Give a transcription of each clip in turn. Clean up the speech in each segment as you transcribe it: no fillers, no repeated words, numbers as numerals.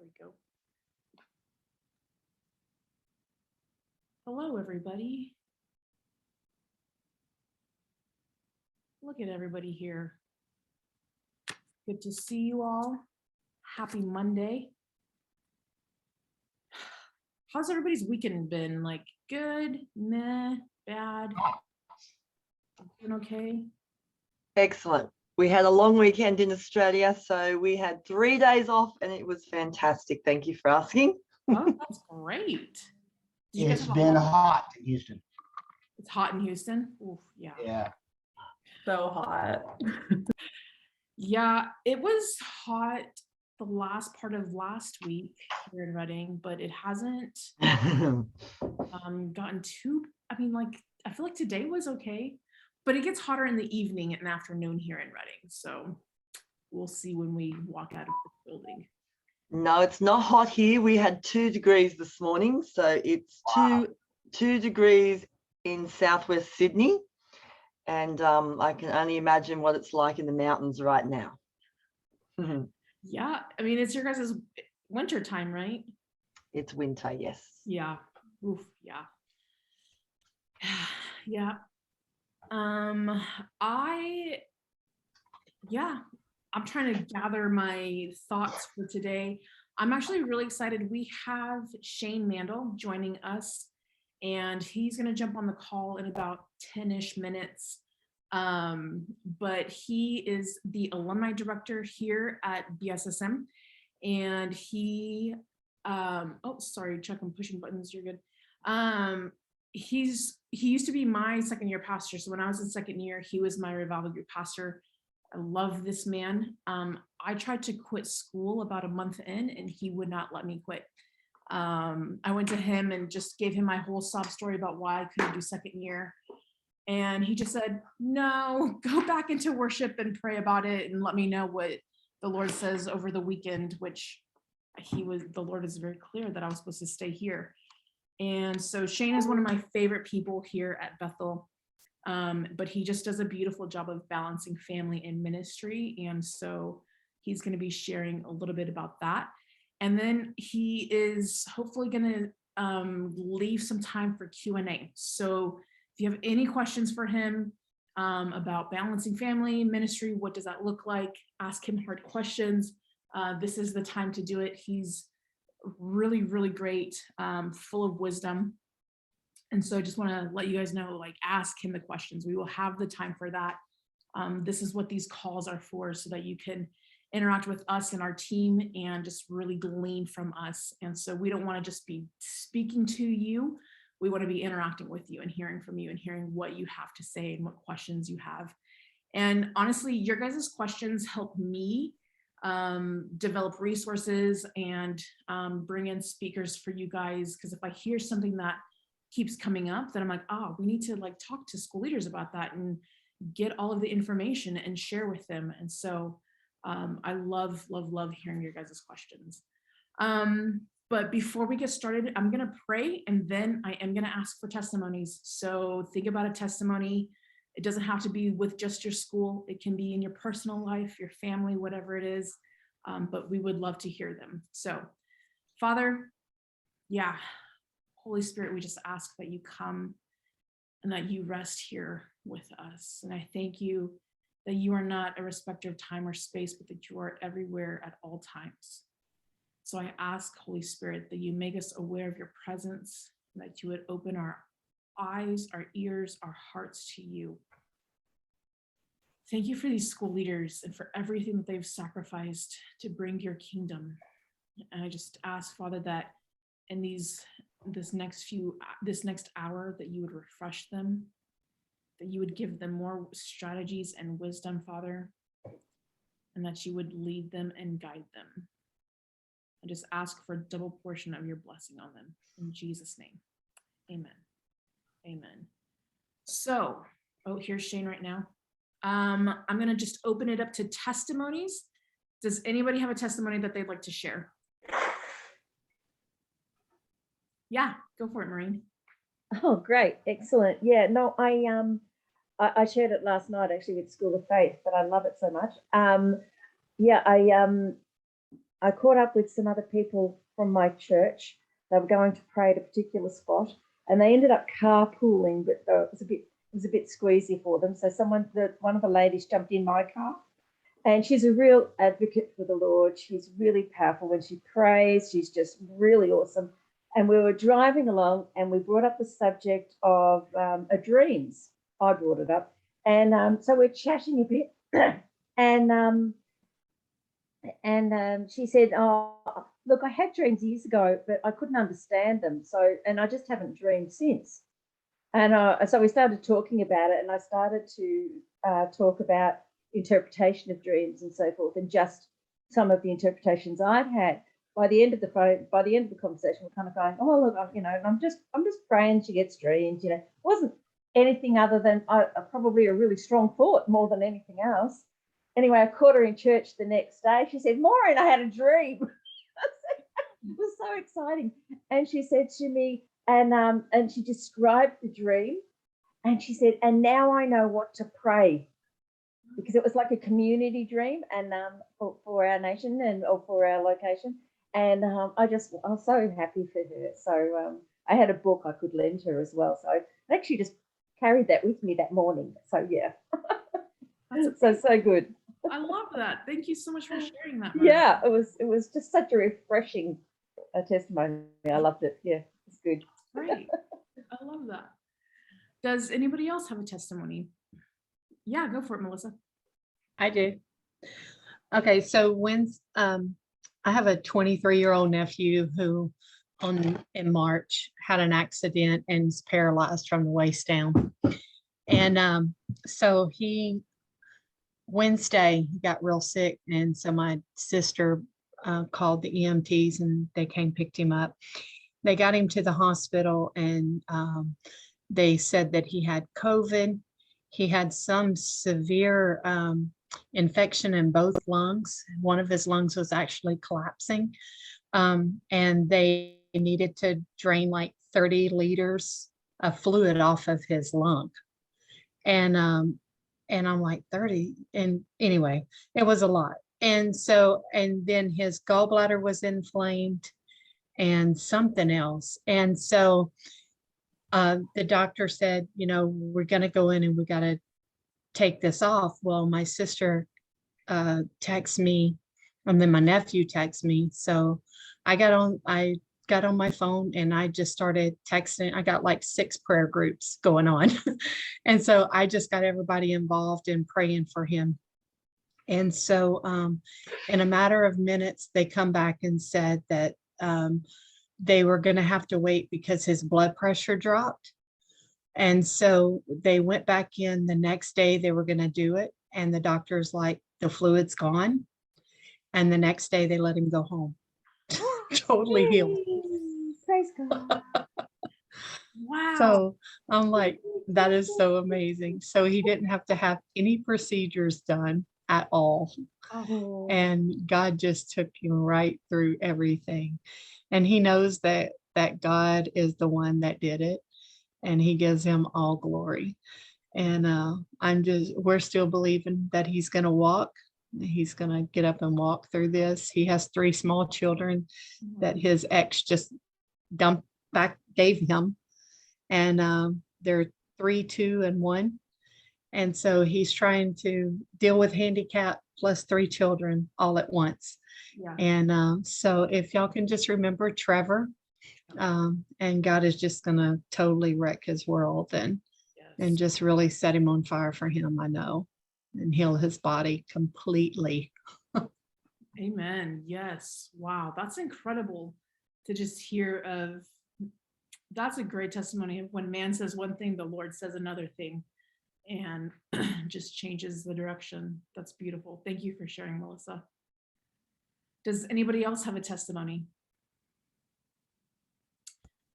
we go. Hello, everybody. Look at everybody here. Good to see you all. Happy Monday. How's everybody's weekend been? Like, good, meh, bad? Doing okay? Excellent. We had a long weekend in Australia, so we had 3 days off and it was fantastic. Thank you for asking. Oh, that's great. Did you guys It's have a been hot- hot in Houston. It's hot in Houston? Oof, yeah. Yeah. So hot. Yeah, it was hot the last part of last week here in Reading, but it hasn't gotten too, I mean, like, I feel like today was okay, but it gets hotter in the evening and afternoon here in Reading. So we'll see when we walk out of the building. No, it's not hot here. We had 2 degrees this morning, so it's two degrees in southwest Sydney, and I can only imagine what it's like in the mountains right now. Yeah, I mean, it's your guys' winter time, right? It's winter, yes. Yeah. Oof, yeah. Yeah. I'm trying to gather my thoughts for today. I'm actually really excited. We have Shane Mandl joining us, and he's going to jump on the call in about 10-ish minutes. But he is the alumni director here at BSSM, and he, oh, sorry, Chuck, I'm pushing buttons. You're good. He used to be my second year pastor. So when I was in second year, he was my revival group pastor. I love this man. I tried to quit school about a month in and he would not let me quit. I went to him and just gave him my whole sob story about why I couldn't do second year. And he just said, no, go back into worship and pray about it and let me know what the Lord says over the weekend, which the Lord is very clear that I was supposed to stay here. And so Shane is one of my favorite people here at Bethel, but he just does a beautiful job of balancing family and ministry. And so he's going to be sharing a little bit about that. And then he is hopefully going to leave some time for Q&A. So if you have any questions for him about balancing family, ministry, what does that look like? Ask him hard questions. This is the time to do it. He's really, really great, full of wisdom. And so I just want to let you guys know, like, ask him the questions. We will have the time for that. This is what these calls are for, so that you can interact with us and our team and just really glean from us. And so we don't want to just be speaking to you. We want to be interacting with you and hearing from you and hearing what you have to say and what questions you have. And honestly, your guys' questions help me develop resources and bring in speakers for you guys. Because if I hear something that keeps coming up, then I'm like, oh, we need to like talk to school leaders about that and get all of the information and share with them. And so I love hearing your guys' questions. But before we get started, I'm going to pray and then I am going to ask for testimonies. So think about a testimony. It doesn't have to be with just your school. It can be in your personal life, your family, whatever it is. But we would love to hear them. So, Father, yeah, Holy Spirit, we just ask that you come and that you rest here with us. And I thank you that you are not a respecter of time or space, but that you are everywhere at all times. So I ask, Holy Spirit, that you make us aware of your presence, and that you would open our eyes, our ears, our hearts to you. Thank you for these school leaders and for everything that they've sacrificed to bring your kingdom. And I just ask, Father, that in this next hour, that you would refresh them, that you would give them more strategies and wisdom, Father, and that you would lead them and guide them. I just ask for a double portion of your blessing on them. In Jesus' name, amen. Amen. So, here's Shane right now. I'm going to just open it up to testimonies. Does anybody have a testimony that they'd like to share? Yeah, go for it, Maureen. Oh, great. Excellent. Yeah, no, I shared it last night actually with School of Faith, but I love it so much. I caught up with some other people from my church. They were going to pray at a particular spot, and they ended up carpooling, but it was a bit squeezy for them. So one of the ladies jumped in my car, and she's a real advocate for the Lord. She's really powerful when she prays. She's just really awesome. And we were driving along, and we brought up the subject of dreams. I brought it up, and so we're chatting a bit, and she said, "Oh, look, I had dreams years ago, but I couldn't understand them. So, and I just haven't dreamed since." And so we started talking about it, and I started to talk about interpretation of dreams and so forth, and just some of the interpretations I'd had. By the end of the conversation, we're kind of going, "Oh, look, I'm just praying she gets dreams." It wasn't anything other than probably a really strong thought more than anything else. Anyway, I caught her in church the next day. She said, "Maureen, I had a dream." It was so exciting. And she said to me, and she described the dream, and she said, "And now I know what to pray," because it was like a community dream, and for our nation or for our location. And I was so happy for her. So I had a book I could lend her as well. So I actually just carried that with me that morning. So yeah, so good. I love that. Thank you so much for sharing that. Yeah, it was just such a refreshing testimony. I loved it. Yeah, it's good. Great. I love that. Does anybody else have a testimony? Yeah, go for it, Melissa. I do. Okay, so I have a 23-year-old nephew who in March had an accident and is paralyzed from the waist down. And so Wednesday he got real sick, and so my sister called the EMTs, and they came, picked him up. They got him to the hospital, and they said that he had COVID. He had some severe infection in both lungs. One of his lungs was actually collapsing, and they needed to drain like 30 liters of fluid off of his lung. And I'm like, 30. And anyway, it was a lot. And then his gallbladder was inflamed and something else. And so the doctor said, we're going to go in and we got to take this off. Well, my sister texted me, and then my nephew texted me. So I got on my phone, and I just started texting. I got like 6 prayer groups going on. And so I just got everybody involved in praying for him. And so in a matter of minutes, they come back and said that they were going to have to wait because his blood pressure dropped. And so they went back in the next day. They were going to do it. And the doctor's like, the fluid's gone. And the next day they let him go home. Totally healed. Praise God. Wow. So I'm like, that is so amazing. So he didn't have to have any procedures done at all. Oh. And God just took him right through everything. And he knows that God is the one that did it, and he gives him all glory. And we're still believing that he's going to walk. He's going to get up and walk through this. He has 3 small children that his ex just gave him. And they're 3, 2, and 1. And so he's trying to deal with handicap plus 3 children all at once. Yeah. And so if y'all can just remember Trevor, and God is just going to totally wreck his world and just really set him on fire for him, I know, and heal his body completely. Amen. Yes. Wow. That's incredible to just hear of. That's a great testimony of when man says one thing, the Lord says another thing, and just changes the direction. That's beautiful. Thank you for sharing, Melissa. Does anybody else have a testimony?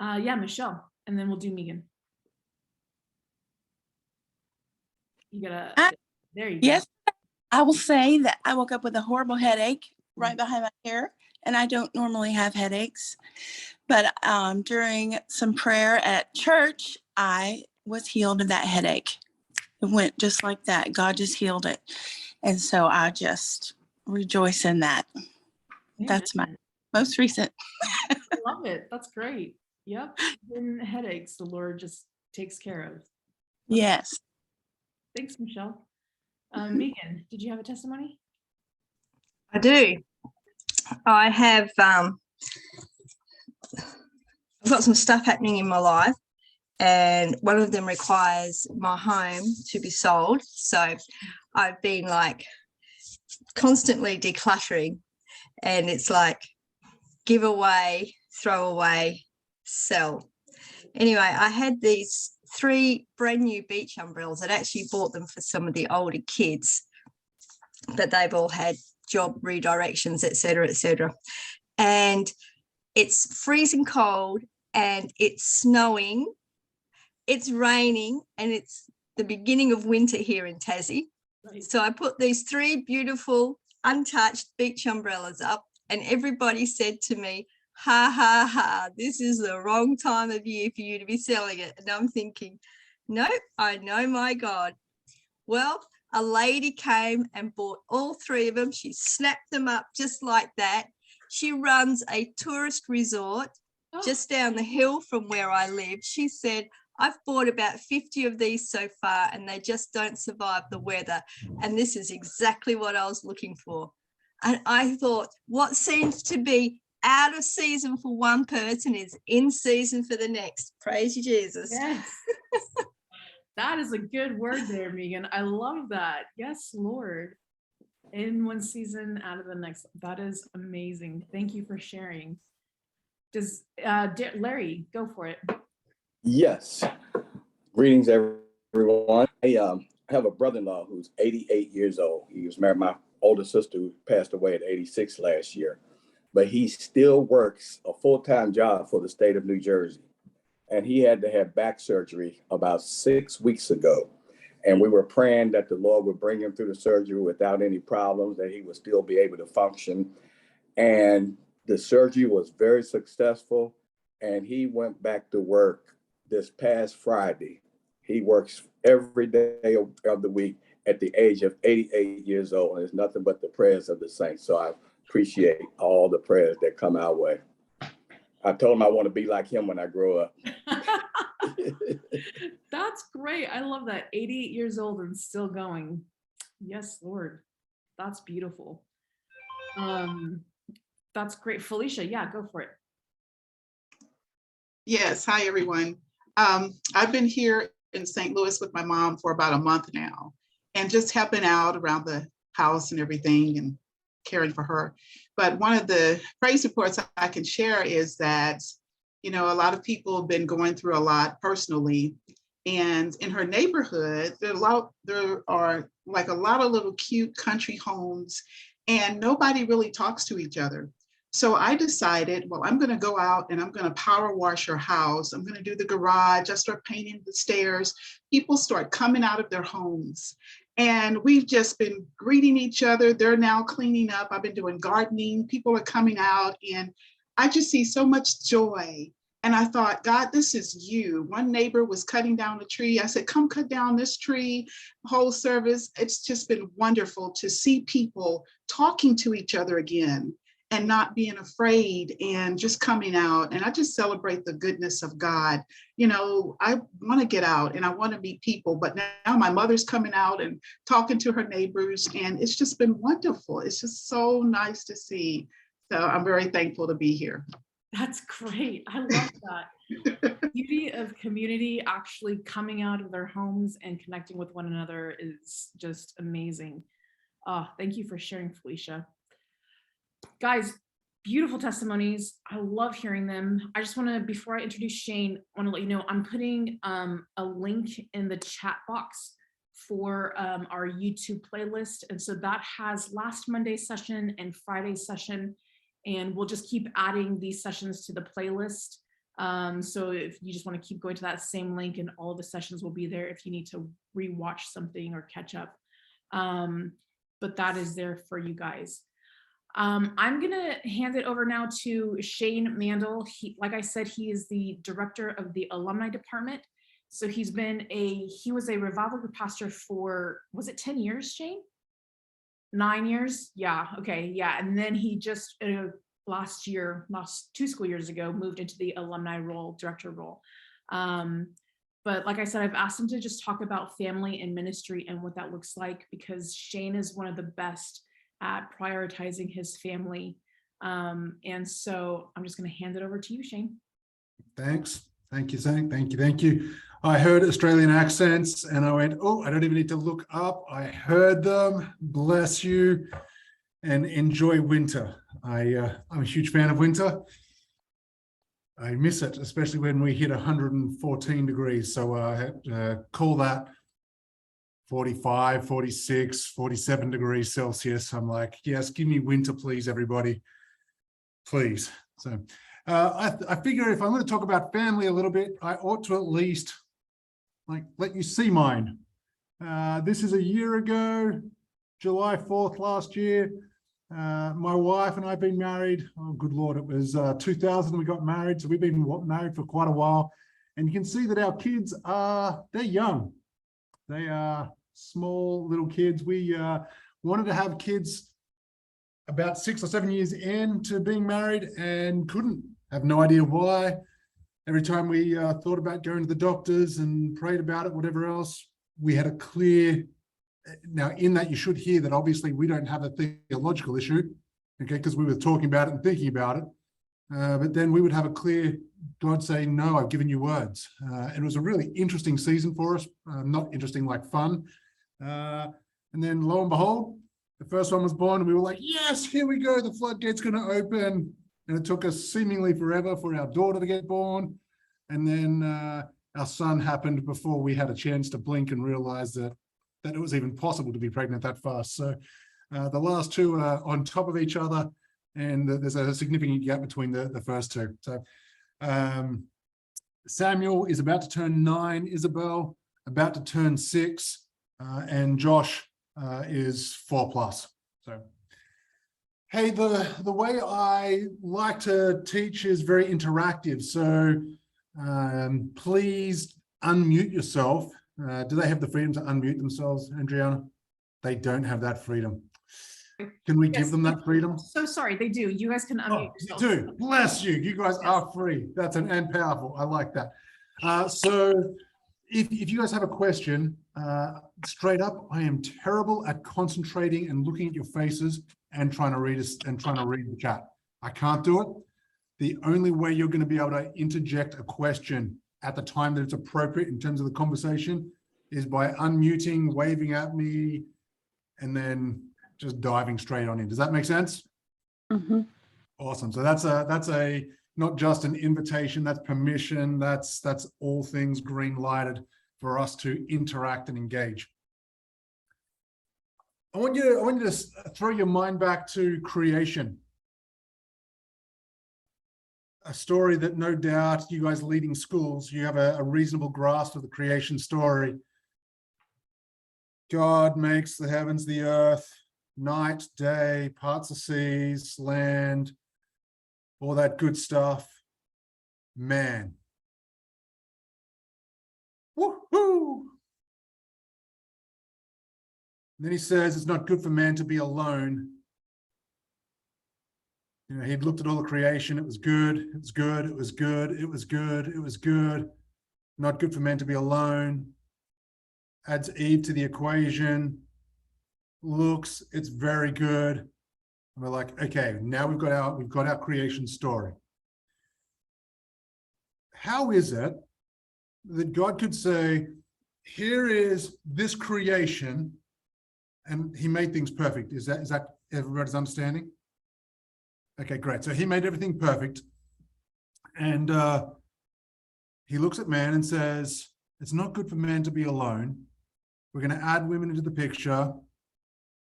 Yeah, Michelle, and then we'll do Megan. You gotta, there you go. Yes, I will say that I woke up with a horrible headache right behind my ear, and I don't normally have headaches. But during some prayer at church, I was healed of that headache. It went just like that. God just healed it. And so I just rejoice in that. That's my Amen. most recent. I love it. That's great. Yep. And headaches, the Lord just takes care of. Yes. Thanks, Michelle. Megan, did you have a testimony? I do. I have I've got some stuff happening in my life, and one of them requires my home to be sold. So I've been like constantly decluttering, and it's like give away, throw away, sell. Anyway, I had these 3 brand new beach umbrellas. I'd actually bought them for some of the older kids, but they've all had job redirections, etc., etc. And it's freezing cold, and it's snowing, it's raining, and it's the beginning of winter here in Tassie. Right. So I put these 3 beautiful untouched beach umbrellas up, and everybody said to me, ha ha ha, this is the wrong time of year for you to be selling it. And I'm thinking, no, I know my God. Well, a lady came and bought all 3 of them. She snapped them up just like that. She runs a tourist resort just down the hill from where I live. She said, I've bought about 50 of these so far, and they just don't survive the weather. And this is exactly what I was looking for. And I thought, what seems to be out of season for one person is in season for the next. Praise you, Jesus. Yes. That is a good word there, Megan. I love that. Yes, Lord. In one season, out of the next. That is amazing. Thank you for sharing. Does Larry, go for it. Yes. Greetings, everyone. I have a brother-in-law who's 88 years old. He was married to my older sister who passed away at 86 last year. But he still works a full-time job for the state of New Jersey. And he had to have back surgery about 6 weeks ago. And we were praying that the Lord would bring him through the surgery without any problems, that he would still be able to function. And the surgery was very successful. And he went back to work this past Friday. He works every day of the week at the age of 88 years old. And it's nothing but the prayers of the saints. So I appreciate all the prayers that come our way. I told him I want to be like him when I grow up. That's great. I love that. 88 years old and still going. Yes, Lord. That's beautiful. That's great. Felicia, yeah, go for it. Yes, hi everyone. I've been here in St. Louis with my mom for about a month now, and just helping out around the house and everything and caring for her. But one of the praise reports I can share is that, you know, a lot of people have been going through a lot personally, and in her neighborhood, there are like a lot of little cute country homes, and nobody really talks to each other. So I decided, well, I'm going to go out and I'm going to power wash her house. I'm going to do the garage. I start painting the stairs. People start coming out of their homes. And we've just been greeting each other. They're now cleaning up. I've been doing gardening. People are coming out. And I just see so much joy. And I thought, God, this is you. One neighbor was cutting down a tree. I said, come cut down this tree. Whole service. It's just been wonderful to see people talking to each other again, and not being afraid and just coming out. And I just celebrate the goodness of God. You know, I want to get out and I want to meet people, but now my mother's coming out and talking to her neighbors, and it's just been wonderful. It's just so nice to see. So I'm very thankful to be here. That's great. I love that. Beauty of community actually coming out of their homes and connecting with one another is just amazing. Thank you for sharing, Felicia. Guys, beautiful testimonies. I love hearing them. I just want to, before I introduce Shane, I want to let you know I'm putting a link in the chat box for our YouTube playlist. And so that has last Monday's session and Friday's session. And we'll just keep adding these sessions to the playlist. So if you just want to keep going to that same link, and all the sessions will be there if you need to rewatch something or catch up. But that is there for you guys. I'm gonna hand it over now to Shane Mandl. Like I said, he is the director of the alumni department. So he was a revival group pastor for, was it 10 years, Shane? 9 years. Yeah. Okay. Yeah. And then he just last 2 school years ago, moved into the alumni role, director role. But like I said, I've asked him to just talk about family and ministry and what that looks like, because Shane is one of the best at prioritizing his family. And so I'm just going to hand it over to you, Shane. Thanks. Thank you, Zane. Thank you. Thank you. I heard Australian accents and I went, oh, I don't even need to look up. I heard them. Bless you and enjoy winter. I'm a huge fan of winter. I miss it, especially when we hit 114 degrees. So call that 45, 46, 47 degrees Celsius. I'm like, yes, give me winter, please, everybody. Please. So I figure if I'm going to talk about family a little bit, I ought to at least let you see mine. This is a year ago, July 4th last year. My wife and I have been married. Oh, good Lord, it was 2000 we got married. So we've been married for quite a while. And you can see that our kids they're young. They are small little kids. We wanted to have kids about 6 or 7 years into being married and couldn't. Have no idea why. Every time we thought about going to the doctors and prayed about it, whatever else, we had a clear. Now, in that, you should hear that obviously we don't have a theological issue, okay, because we were talking about it and thinking about it. But then we would have a clear God saying, no, I've given you words. It was a really interesting season for us, not interesting like fun. And then lo and behold, the first one was born and we were like, yes, here we go. The floodgate's going to open. And it took us seemingly forever for our daughter to get born. And then our son happened before we had a chance to blink and realize that it was even possible to be pregnant that fast. So the last two are on top of each other, and there's a significant gap between the first two. So Samuel is about to turn 9, Isabel about to turn 6, and Josh is 4+. So, hey, the way I like to teach is very interactive. So please unmute yourself. Do they have the freedom to unmute themselves, Andriana? They don't have that freedom. Can we give them that freedom? So sorry, they do. You guys can unmute yourselves. You do. Bless you. You guys are free. That's and powerful. I like that. So if you guys have a question, straight up, I am terrible at concentrating and looking at your faces and trying to read the chat. I can't do it. The only way you're going to be able to interject a question at the time that it's appropriate in terms of the conversation is by unmuting, waving at me, and then just diving straight on in. Does that make sense? Mm-hmm. Awesome. So that's a not just an invitation, that's permission, that's all things green lighted for us to interact and engage. I want you to throw your mind back to creation. A story that no doubt you guys leading schools, you have a reasonable grasp of the creation story. God makes the heavens, the earth, night, day, parts of seas, land, all that good stuff. Man. Woohoo! And then he says it's not good for man to be alone. You know, he'd looked at all the creation. It was good. It was good. It was good. It was good. It was good. Not good for man to be alone. Adds Eve to the equation. Looks, it's very good. And we're like, okay, now we've got our creation story. How is it that God could say, here is this creation, and he made things perfect? Is that everybody's understanding? Okay, great. So he made everything perfect. And he looks at man and says, it's not good for man to be alone. We're going to add women into the picture.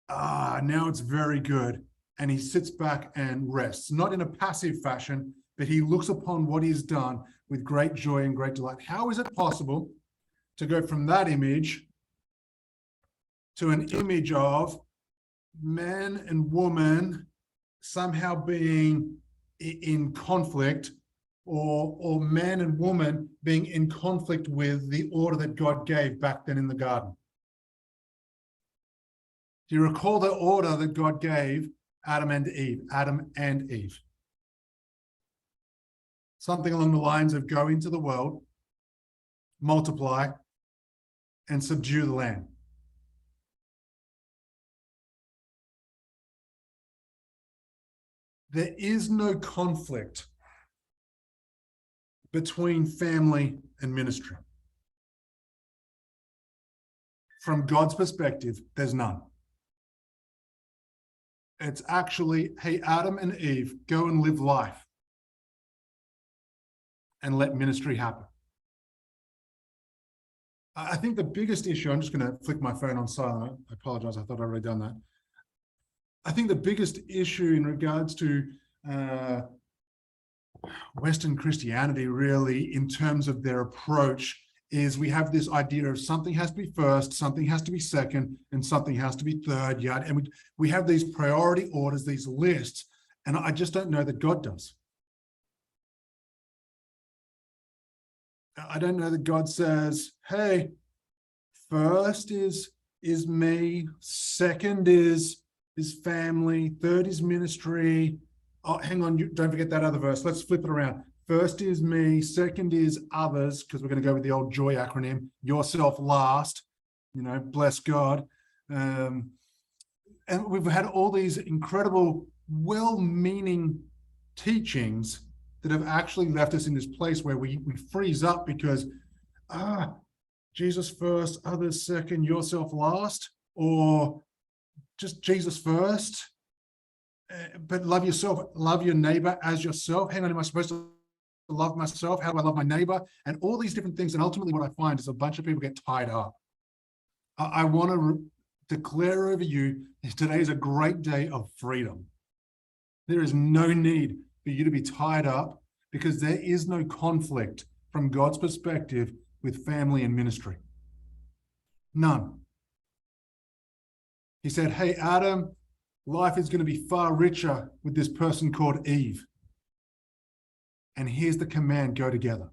Now it's very good. And he sits back and rests, not in a passive fashion, but he looks upon what he's done with great joy and great delight. How is it possible to go from that image to an image of man and woman somehow being in conflict, or man and woman being in conflict with the order that God gave back then in the garden? Do you recall the order that God gave Adam and Eve? Adam and Eve. Something along the lines of go into the world, multiply, and subdue the land. There is no conflict between family and ministry. From God's perspective, there's none. It's actually, hey, Adam and Eve, go and live life and let ministry happen. I think the biggest issue, I'm just going to flick my phone on silent. I apologize. I thought I'd already done that. I think the biggest issue in regards to Western Christianity, really, in terms of their approach, is we have this idea of something has to be first, something has to be second, and something has to be third, yet. And we have these priority orders, these lists, and I just don't know that God does. I don't know that God says, hey, first is me, second is family, third is ministry. Oh, hang on, don't forget that other verse. Let's flip it around. First is me, second is others, because we're going to go with the old JOY acronym, yourself last, bless God. And we've had all these incredible, well-meaning teachings that have actually left us in this place where we freeze up because, Jesus first, others second, yourself last, or just Jesus first, but love yourself, love your neighbor as yourself. Hang on, am I supposed to love myself? How do I love my neighbor? And all these different things. And ultimately what I find is a bunch of people get tied up. I want to declare over you, today is a great day of freedom. There is no need for you to be tied up because there is no conflict from God's perspective with family and ministry. None. He said, hey, Adam, life is going to be far richer with this person called Eve. And here's the command, go together.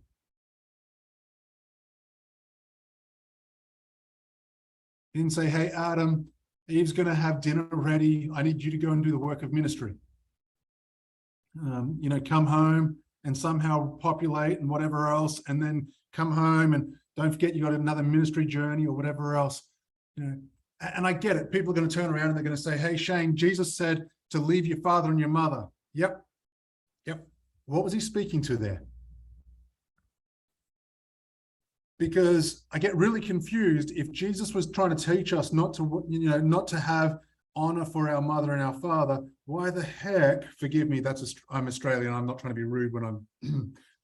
He didn't say, hey, Adam, Eve's going to have dinner ready. I need you to go and do the work of ministry. Come home and somehow populate and whatever else, and then come home and don't forget you got another ministry journey or whatever else. And I get it. People are going to turn around and they're going to say, hey, Shane, Jesus said to leave your father and your mother. Yep. What was he speaking to there? Because I get really confused if Jesus was trying to teach us not to have honor for our mother and our father. Why the heck, forgive me, I'm Australian. I'm not trying to be rude when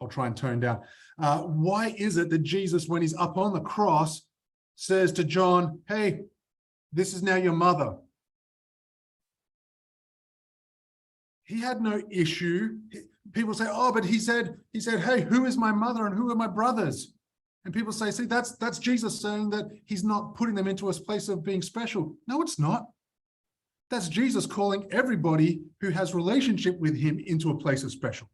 I'll try and tone down. Why is it that Jesus, when he's up on the cross, says to John, hey, this is now your mother? He had no issue. People say, oh, but he said, hey, who is my mother and who are my brothers? And people say, see, that's Jesus saying that he's not putting them into a place of being special. No, it's not. That's Jesus calling everybody who has relationship with him into a place of special.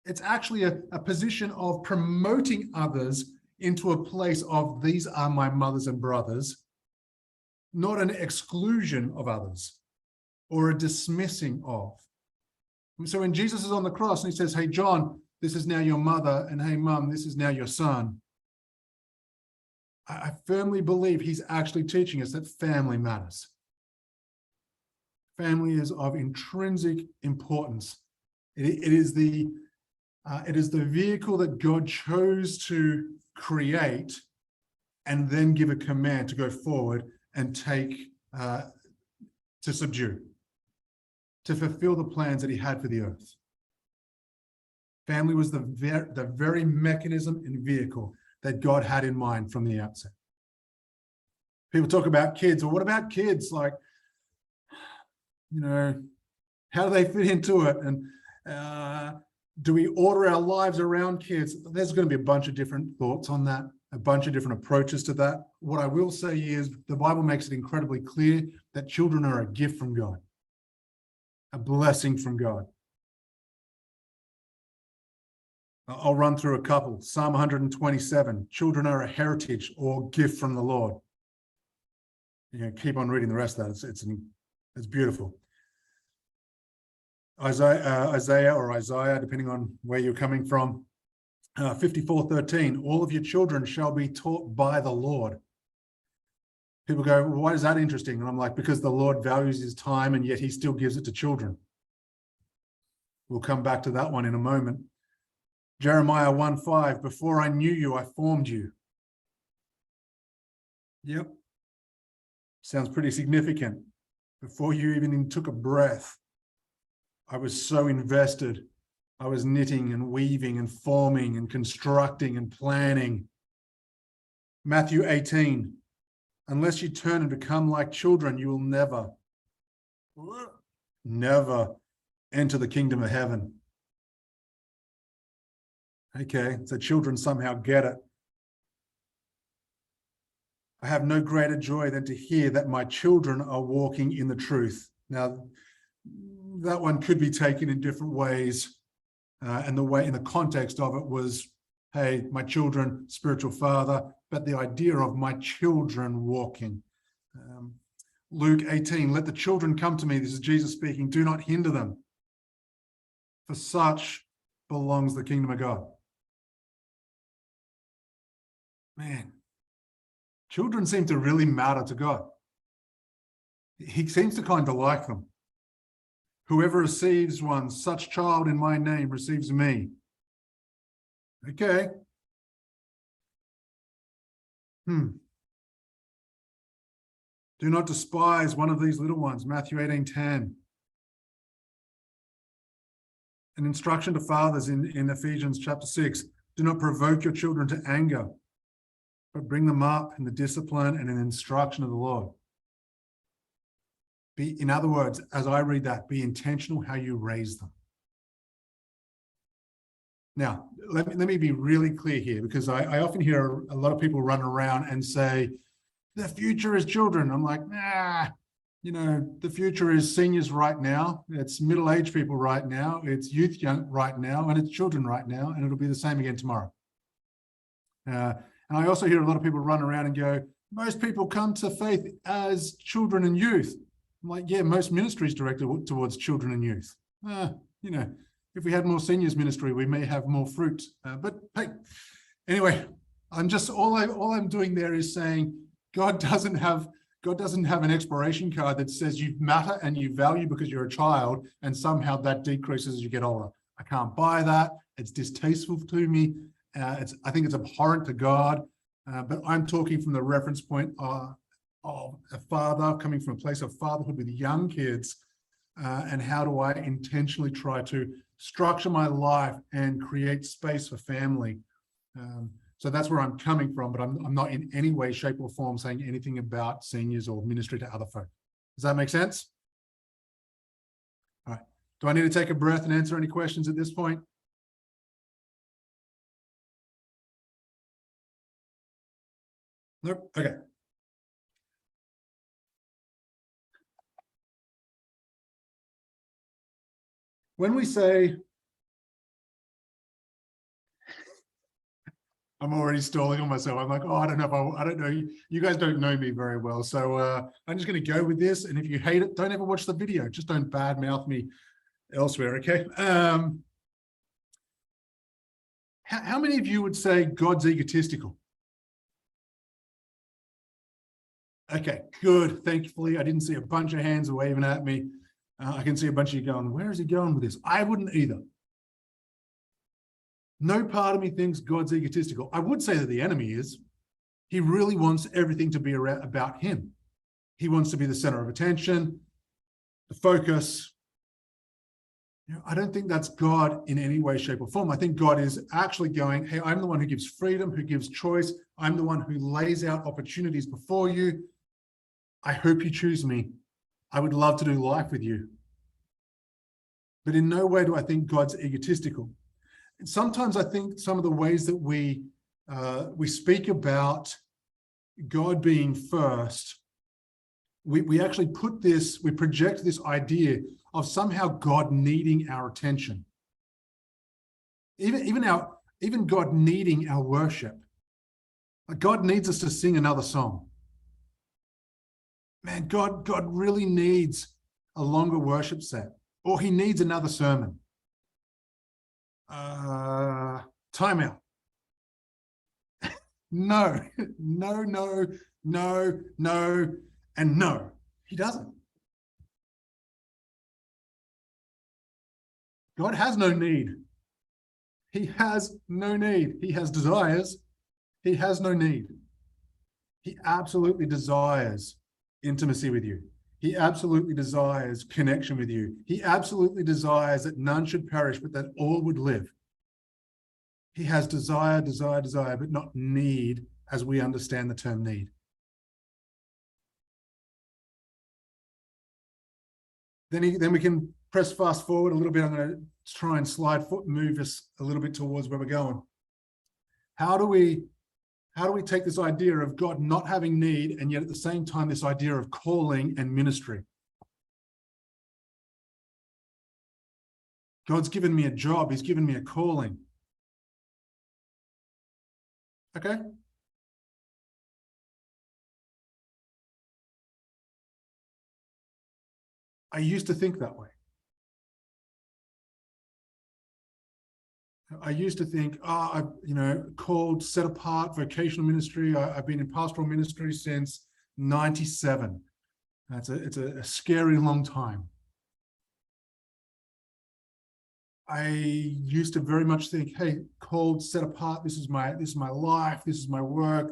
It's actually a position of promoting others into a place of these are my mothers and brothers, not an exclusion of others or a dismissing of. So when Jesus is on the cross and he says, hey, John, this is now your mother, and hey, mum, this is now your son, I firmly believe he's actually teaching us that family matters. Family is of intrinsic importance. It is the vehicle that God chose to create and then give a command to go forward and take, to subdue, to fulfill the plans that he had for the earth. Family was the very mechanism and vehicle that God had in mind from the outset. People talk about kids. Well, what about kids? Like, how do they fit into it? And do we order our lives around kids? There's going to be a bunch of different thoughts on that, a bunch of different approaches to that. What I will say is the Bible makes it incredibly clear that children are a gift from God, a blessing from God. I'll run through a couple. Psalm 127, children are a heritage or gift from the Lord. keep on reading the rest of that. It's beautiful. Isaiah, depending on where you're coming from. 54:13, all of your children shall be taught by the Lord. People go, well, why is that interesting? And I'm like, because the Lord values his time and yet he still gives it to children. We'll come back to that one in a moment. Jeremiah 1:5, before I knew you, I formed you. Yep. Sounds pretty significant. Before you even took a breath, I was so invested. I was knitting and weaving and forming and constructing and planning. Matthew 18, unless you turn and become like children, you will never enter the kingdom of heaven. Okay, so children somehow get it. I have no greater joy than to hear that my children are walking in the truth. Now, that one could be taken in different ways. And the way in the context of it was, hey, my children, spiritual father, but the idea of my children walking. Luke 18, let the children come to me. This is Jesus speaking. Do not hinder them. For such belongs the kingdom of God. Man, children seem to really matter to God. He seems to kind of like them. Whoever receives one, such child in my name receives me. Okay. Do not despise one of these little ones, Matthew 18:10. An instruction to fathers in Ephesians chapter 6. Do not provoke your children to anger, but bring them up in the discipline and in instruction of the Lord. In other words, as I read that, be intentional how you raise them. Now, let me be really clear here, because I often hear a lot of people run around and say, the future is children. I'm like, nah, the future is seniors right now. It's middle-aged people right now. It's youth young right now, and it's children right now, and it'll be the same again tomorrow. And I also hear a lot of people run around and go, most people come to faith as children and youth. I'm like, yeah, most ministries directed towards children and youth. If we had more seniors ministry, we may have more fruit. But hey, anyway, all I'm doing there is saying God doesn't have an expiration card that says you matter and you value because you're a child, and somehow that decreases as you get older. I can't buy that. It's distasteful to me. I think it's abhorrent to God. But I'm talking from the reference point of a father coming from a place of fatherhood with young kids, and how do I intentionally try to structure my life and create space for family. So that's where I'm coming from, but I'm not in any way, shape or form saying anything about seniors or ministry to other folk. Does that make sense? All right. Do I need to take a breath and answer any questions at this point? Nope. Okay. When we say, I'm already stalling on myself. I'm like, oh, I don't know. You guys don't know me very well. So I'm just going to go with this. And if you hate it, don't ever watch the video. Just don't badmouth me elsewhere, okay? How many of you would say God's egotistical? Okay, good. Thankfully, I didn't see a bunch of hands waving at me. I can see a bunch of you going, where is he going with this? I wouldn't either. No part of me thinks God's egotistical. I would say that the enemy is. He really wants everything to be about him. He wants to be the center of attention, the focus. I don't think that's God in any way, shape, or form. I think God is actually going, hey, I'm the one who gives freedom, who gives choice. I'm the one who lays out opportunities before you. I hope you choose me. I would love to do life with you. But in no way do I think God's egotistical. And sometimes I think some of the ways that we speak about God being first, we actually we project this idea of somehow God needing our attention. Even God needing our worship. Like God needs us to sing another song. Man, God really needs a longer worship set, or he needs another sermon. Timeout. No, no, no, no, no, and no. He doesn't. God has no need. He has no need. He has desires. He has no need. He absolutely desires intimacy with you. He absolutely desires connection with you. He absolutely desires that none should perish, but that all would live. He has desire, desire, desire, but not need as we understand the term need. Then we can press fast forward a little bit. I'm going to try and move us a little bit towards where we're going. How do we take this idea of God not having need, and yet at the same time this idea of calling and ministry? God's given me a job. He's given me a calling. Okay. I used to think that way. I used to think, called, set apart, vocational ministry. I've been in pastoral ministry since 97. It's a scary long time. I used to very much think, hey, called, set apart, this is my life, this is my work,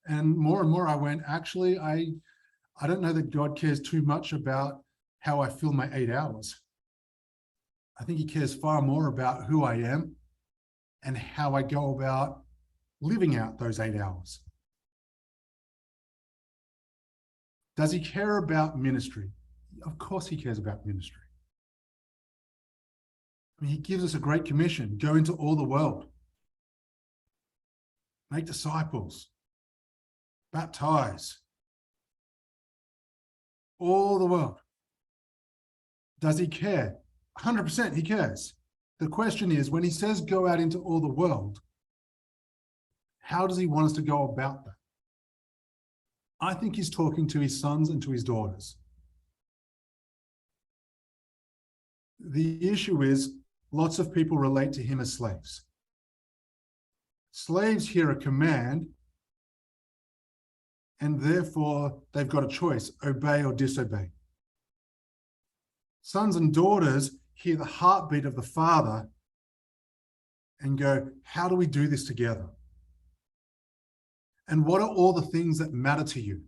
and more I went, actually, I don't know that God cares too much about how I fill my 8 hours. I think he cares far more about who I am and how I go about living out those 8 hours. Does he care about ministry? Of course he cares about ministry. I mean, he gives us a great commission: go into all the world, make disciples, baptize, all the world. Does he care? 100% he cares. The question is, when he says go out into all the world, how does he want us to go about that? I think he's talking to his sons and to his daughters. The issue is, lots of people relate to him as slaves. Slaves hear a command, and therefore they've got a choice: obey or disobey. Sons and daughters hear the heartbeat of the Father and go, how do we do this together? And what are all the things that matter to you?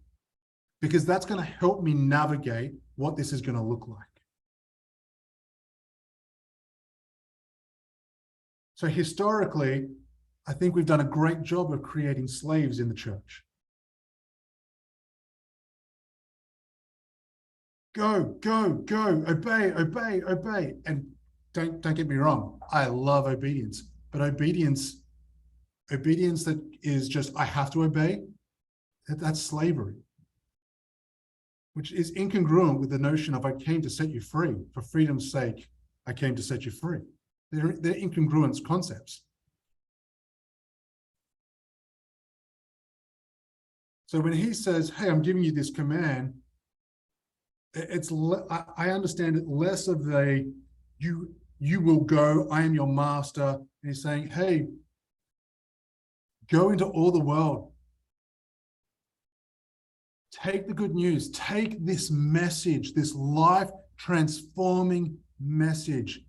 Because that's going to help me navigate what this is going to look like. So historically, I think we've done a great job of creating slaves in the church. Go, go, go, obey, obey, obey. And don't get me wrong, I love obedience, but obedience that is just, I have to obey, that's slavery, which is incongruent with the notion of I came to set you free. For freedom's sake, I came to set you free. They're incongruent concepts. So when he says, hey, I'm giving you this command, I understand it less of you will go, I am your master. And he's saying, hey, go into all the world. Take the good news. Take this message, this life-transforming message.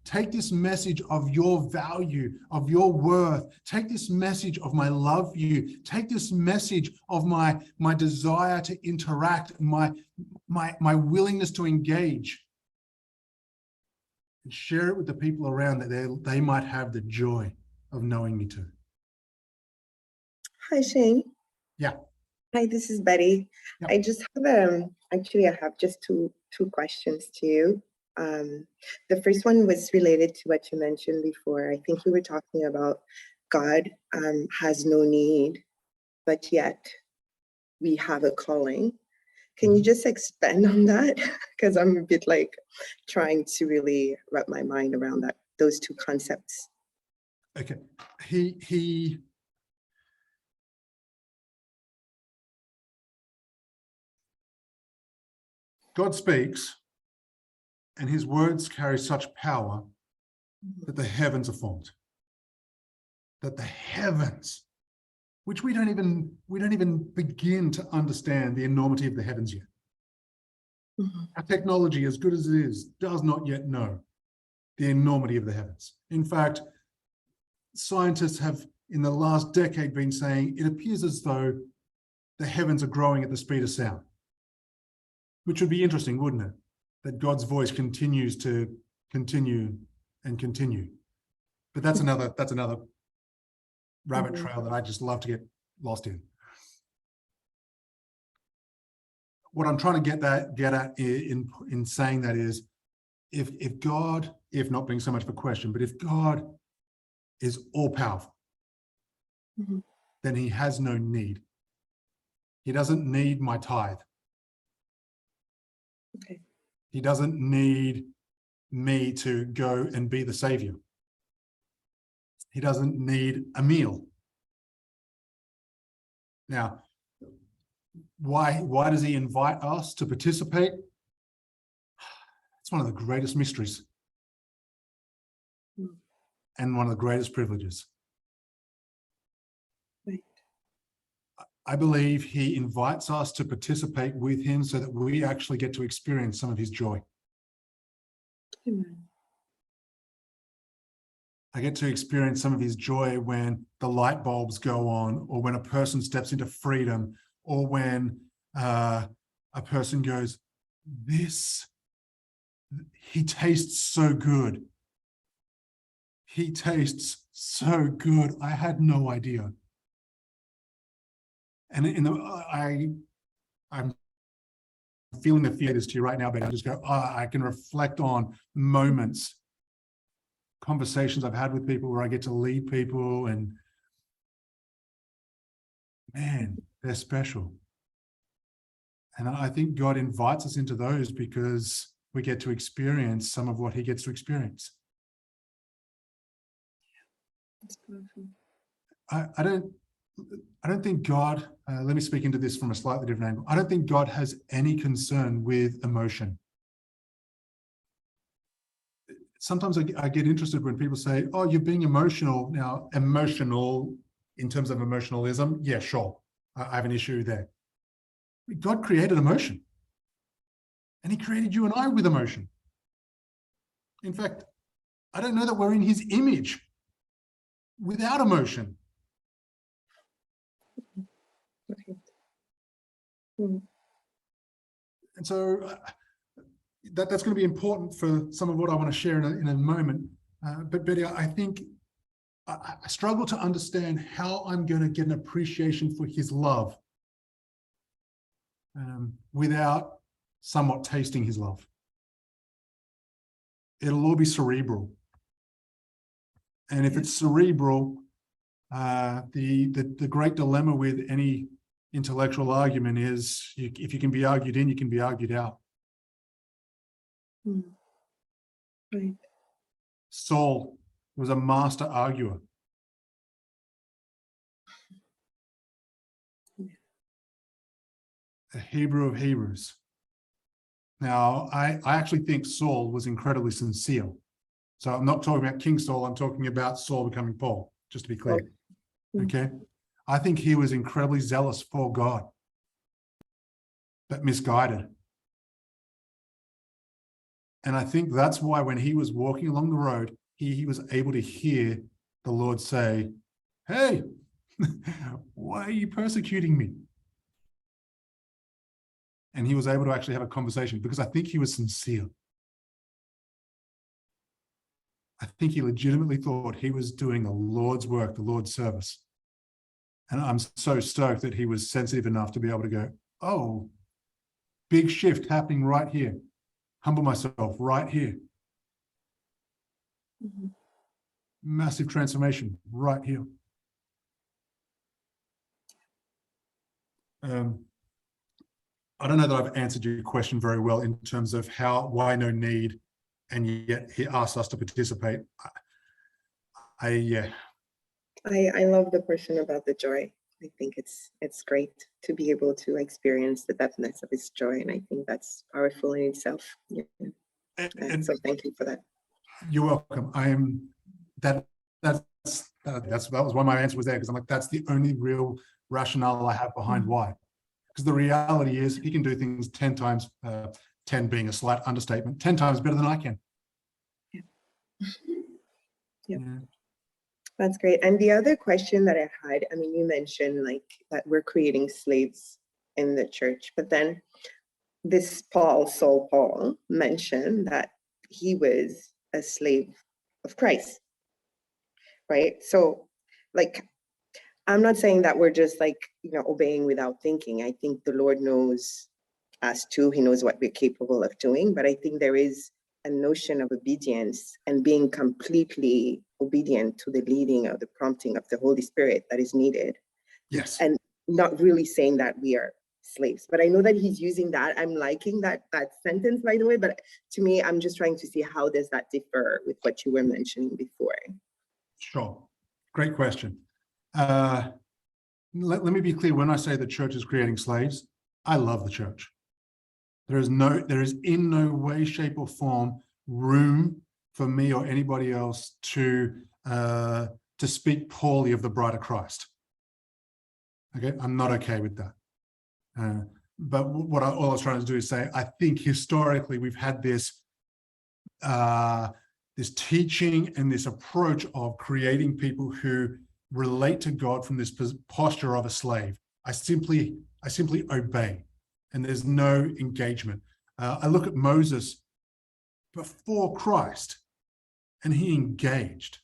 Take this message of your value, of your worth. Take this message of my love for you. Take this message of my desire to interact, my willingness to engage, and share it with the people around that they might have the joy of knowing me too. Hi, Shane. Yeah. Hi, this is Betty. Yep. I just have I have just two questions to you. The first one was related to what you mentioned before. I think you were talking about God has no need, but yet we have a calling. Can you just expand on that? Because I'm a bit like trying to really wrap my mind around those two concepts. Okay. God speaks, and his words carry such power that the heavens are formed. That the heavens, which we don't even begin to understand the enormity of the heavens yet. Our technology, as good as it is, does not yet know the enormity of the heavens. In fact, scientists have in the last decade been saying it appears as though the heavens are growing at the speed of sound, which would be interesting, wouldn't it? That God's voice continues to continue and continue. But that's another rabbit trail that I just love to get lost in. What I'm trying to get at in saying that is, if God, if not being so much of a question, but if God is all powerful, then he has no need. He doesn't need my tithe. Okay. He doesn't need me to go and be the savior. He doesn't need a meal. Now, why does he invite us to participate? It's one of the greatest mysteries and one of the greatest privileges. Right. I believe he invites us to participate with him so that we actually get to experience some of his joy. Amen. I get to experience some of his joy when the light bulbs go on, or when a person steps into freedom, or when a person goes, he tastes so good. He tastes so good. I had no idea. And I'm feeling the fears to you right now, but I just go, I can reflect on moments, conversations I've had with people where I get to lead people, and man, they're special. And I think God invites us into those because we get to experience some of what he gets to experience. That's powerful. I don't think God, let me speak into this from a slightly different angle. I don't think God has any concern with emotion. Sometimes I get interested when people say, oh, you're being emotional. Now, emotional in terms of emotionalism, yeah, sure. I have an issue there. God created emotion. And he created you and I with emotion. In fact, I don't know that we're in his image without emotion. And so that's going to be important for some of what I want to share in a moment. But Betty, I think I struggle to understand how I'm going to get an appreciation for his love without somewhat tasting his love. It'll all be cerebral. And if it's cerebral, the great dilemma with any intellectual argument is if you can be argued in, you can be argued out. Right. Saul was a master arguer. A Hebrew of Hebrews. Now, I actually think Saul was incredibly sincere. So I'm not talking about King Saul, I'm talking about Saul becoming Paul, just to be clear. Okay? I think he was incredibly zealous for God, but misguided. And I think that's why when he was walking along the road, he was able to hear the Lord say, hey, why are you persecuting me? And he was able to actually have a conversation because I think he was sincere. I think he legitimately thought he was doing the Lord's work, the Lord's service. And I'm so stoked that he was sensitive enough to be able to go, oh, big shift happening right here. Humble myself right here. Massive transformation right here. I don't know that I've answered your question very well in terms of why no need, and yet he asked us to participate. I love the portion about the joy. I think it's great to be able to experience the depthness of his joy, and I think that's powerful in itself. Yeah. And So thank you for that. you're welcome. I am that was why my answer was there, because I'm like, that's the only real rationale I have behind why. Because the reality is he can do things 10 times, 10 being a slight understatement, 10 times better than I can. Yeah. Yeah. That's great. And the other question that I had, I mean, you mentioned like that we're creating slaves in the church, but then this Saul Paul mentioned that he was a slave of Christ, right? So like, I'm not saying that we're just like, obeying without thinking. I think the Lord knows us too. He knows what we're capable of doing, but I think there is a notion of obedience and being completely obedient to the leading or the prompting of the Holy Spirit that is needed. Yes. And not really saying that we are slaves, but I know that he's using that. I'm liking that sentence, by the way, but to me, I'm just trying to see how does that differ with what you were mentioning before. Sure. Great question. Let me be clear. When I say the church is creating slaves, I love the church. There is in no way, shape, or form room for me or anybody else to speak poorly of the bride of Christ. Okay, I'm not okay with that. But all I was trying to do is say, I think historically we've had this this teaching and this approach of creating people who relate to God from this posture of a slave. I simply obey, and there's no engagement. I look at Moses before Christ, and he engaged.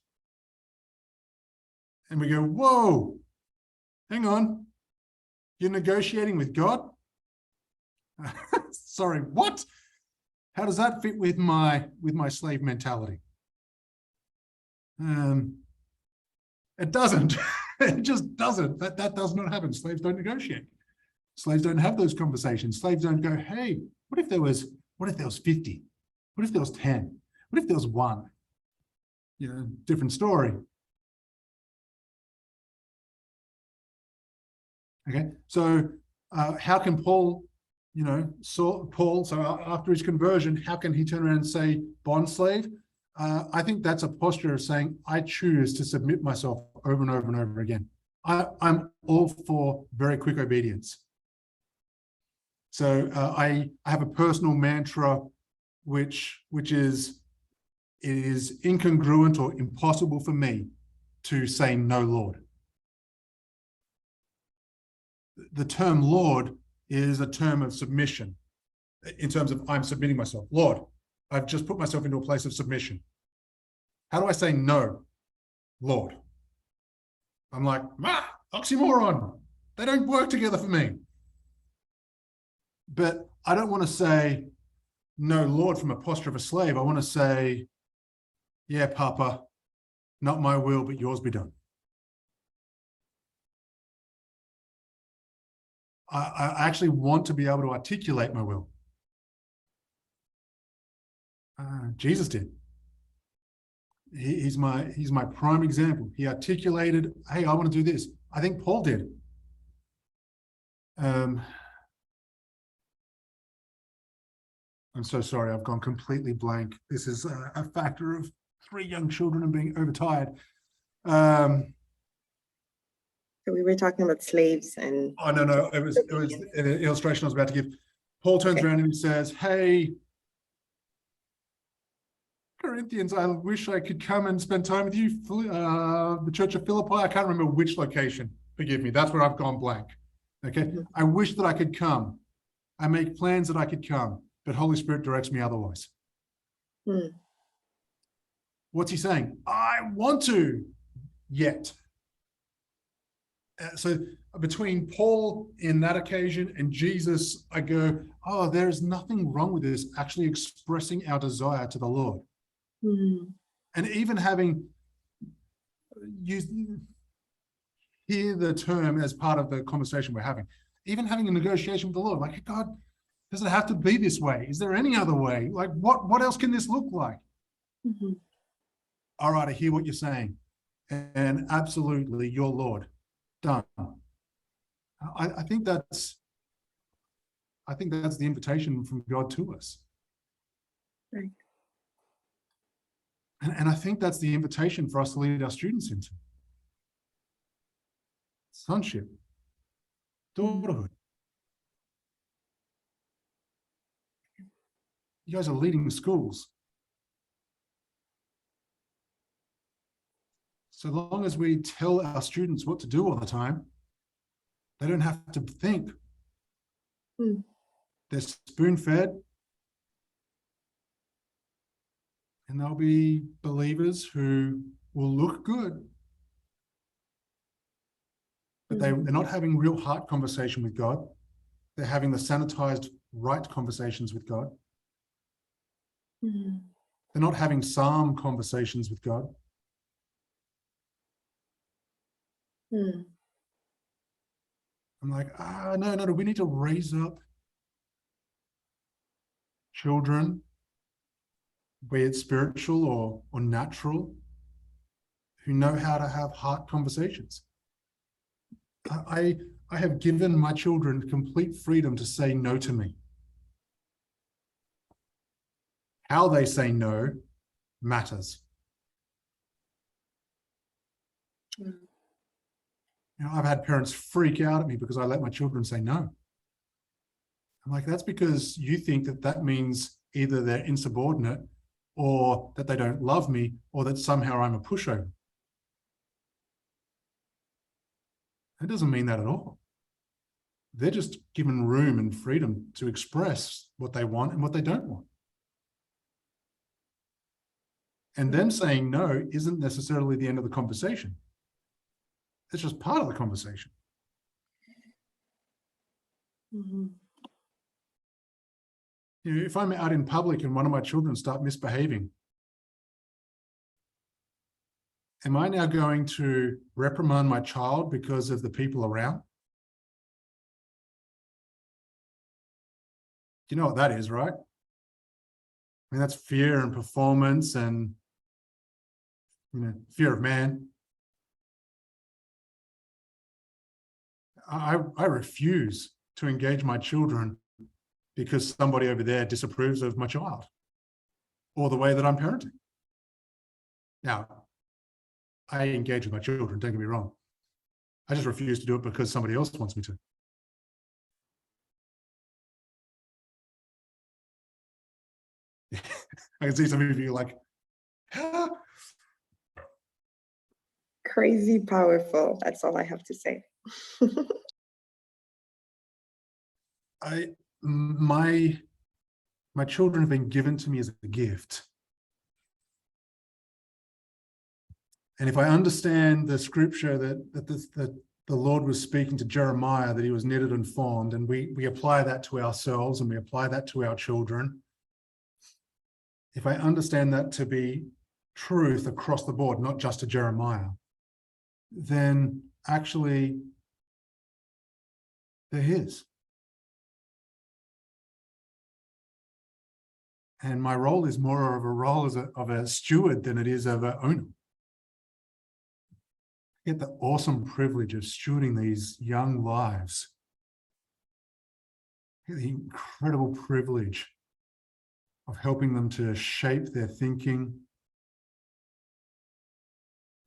And we go, whoa, hang on, you're negotiating with God? Sorry, what? How does that fit with my slave mentality? It doesn't. It just doesn't. That does not happen. Slaves don't negotiate. Slaves don't have those conversations. Slaves don't go, hey, what if there was 50? What if there was 10? What if there was 1? Different story. Okay, so how can Paul, so after his conversion, how can he turn around and say bond slave? I think that's a posture of saying, I choose to submit myself over and over and over again. I'm all for very quick obedience. So I have a personal mantra, which is, it is incongruent or impossible for me to say no, Lord. The term Lord is a term of submission in terms of I'm submitting myself. Lord, I've just put myself into a place of submission. How do I say no, Lord? I'm like, oxymoron. They don't work together for me. But I don't want to say no, Lord, from a posture of a slave. I want to say, yeah, Papa, not my will, but yours be done. I actually want to be able to articulate my will. Jesus did. He's my prime example. He articulated, hey, I want to do this. I think Paul did. I'm so sorry, I've gone completely blank. This is a factor of 3 young children and being overtired. So we were talking about slaves and... Oh, no, it was an illustration I was about to give. Paul turns around and he says, hey, Corinthians, I wish I could come and spend time with you. The Church of Philippi, I can't remember which location. Forgive me, that's where I've gone blank. Okay, I wish that I could come. I make plans that I could come, but Holy Spirit directs me otherwise. What's he saying? I want to, yet. So between Paul in that occasion and Jesus, I go, oh, there's nothing wrong with this, actually expressing our desire to the Lord. And even having used, hear the term as part of the conversation we're having, even having a negotiation with the Lord, like, God, does it have to be this way? Is there any other way? Like, what else can this look like? All right, I hear what you're saying. And absolutely, your Lord, done. I think that's the invitation from God to us. Right. And I think that's the invitation for us to lead our students into. Sonship, daughterhood. You guys are leading schools. So long as we tell our students what to do all the time, they don't have to think. They're spoon-fed, and they'll be believers who will look good, but they're not having real heart conversation with God. They're having the sanitized right conversations with God. They're not having psalm conversations with God. I'm like, no, we need to raise up children, be it spiritual or natural, who know how to have heart conversations. I have given my children complete freedom to say no to me. How they say no matters. I've had parents freak out at me because I let my children say no. I'm like, that's because you think that means either they're insubordinate or that they don't love me or that somehow I'm a pushover. That doesn't mean that at all. They're just given room and freedom to express what they want and what they don't want. And them saying no isn't necessarily the end of the conversation. It's just part of the conversation. If I'm out in public and one of my children start misbehaving, am I now going to reprimand my child because of the people around? You know what that is, right? I mean, that's fear and performance and fear of man. I refuse to engage my children because somebody over there disapproves of my child or the way that I'm parenting. Now, I engage with my children, don't get me wrong. I just refuse to do it because somebody else wants me to. I can see some of you like, ah. Crazy powerful. That's all I have to say. My children have been given to me as a gift. And if I understand the scripture that the Lord was speaking to Jeremiah, that he was knitted and formed, and we apply that to ourselves and we apply that to our children, if I understand that to be truth across the board, not just to Jeremiah, then actually they're his. And my role is more of a role of a steward than it is of an owner. I get the awesome privilege of stewarding these young lives. I get the incredible privilege of helping them to shape their thinking,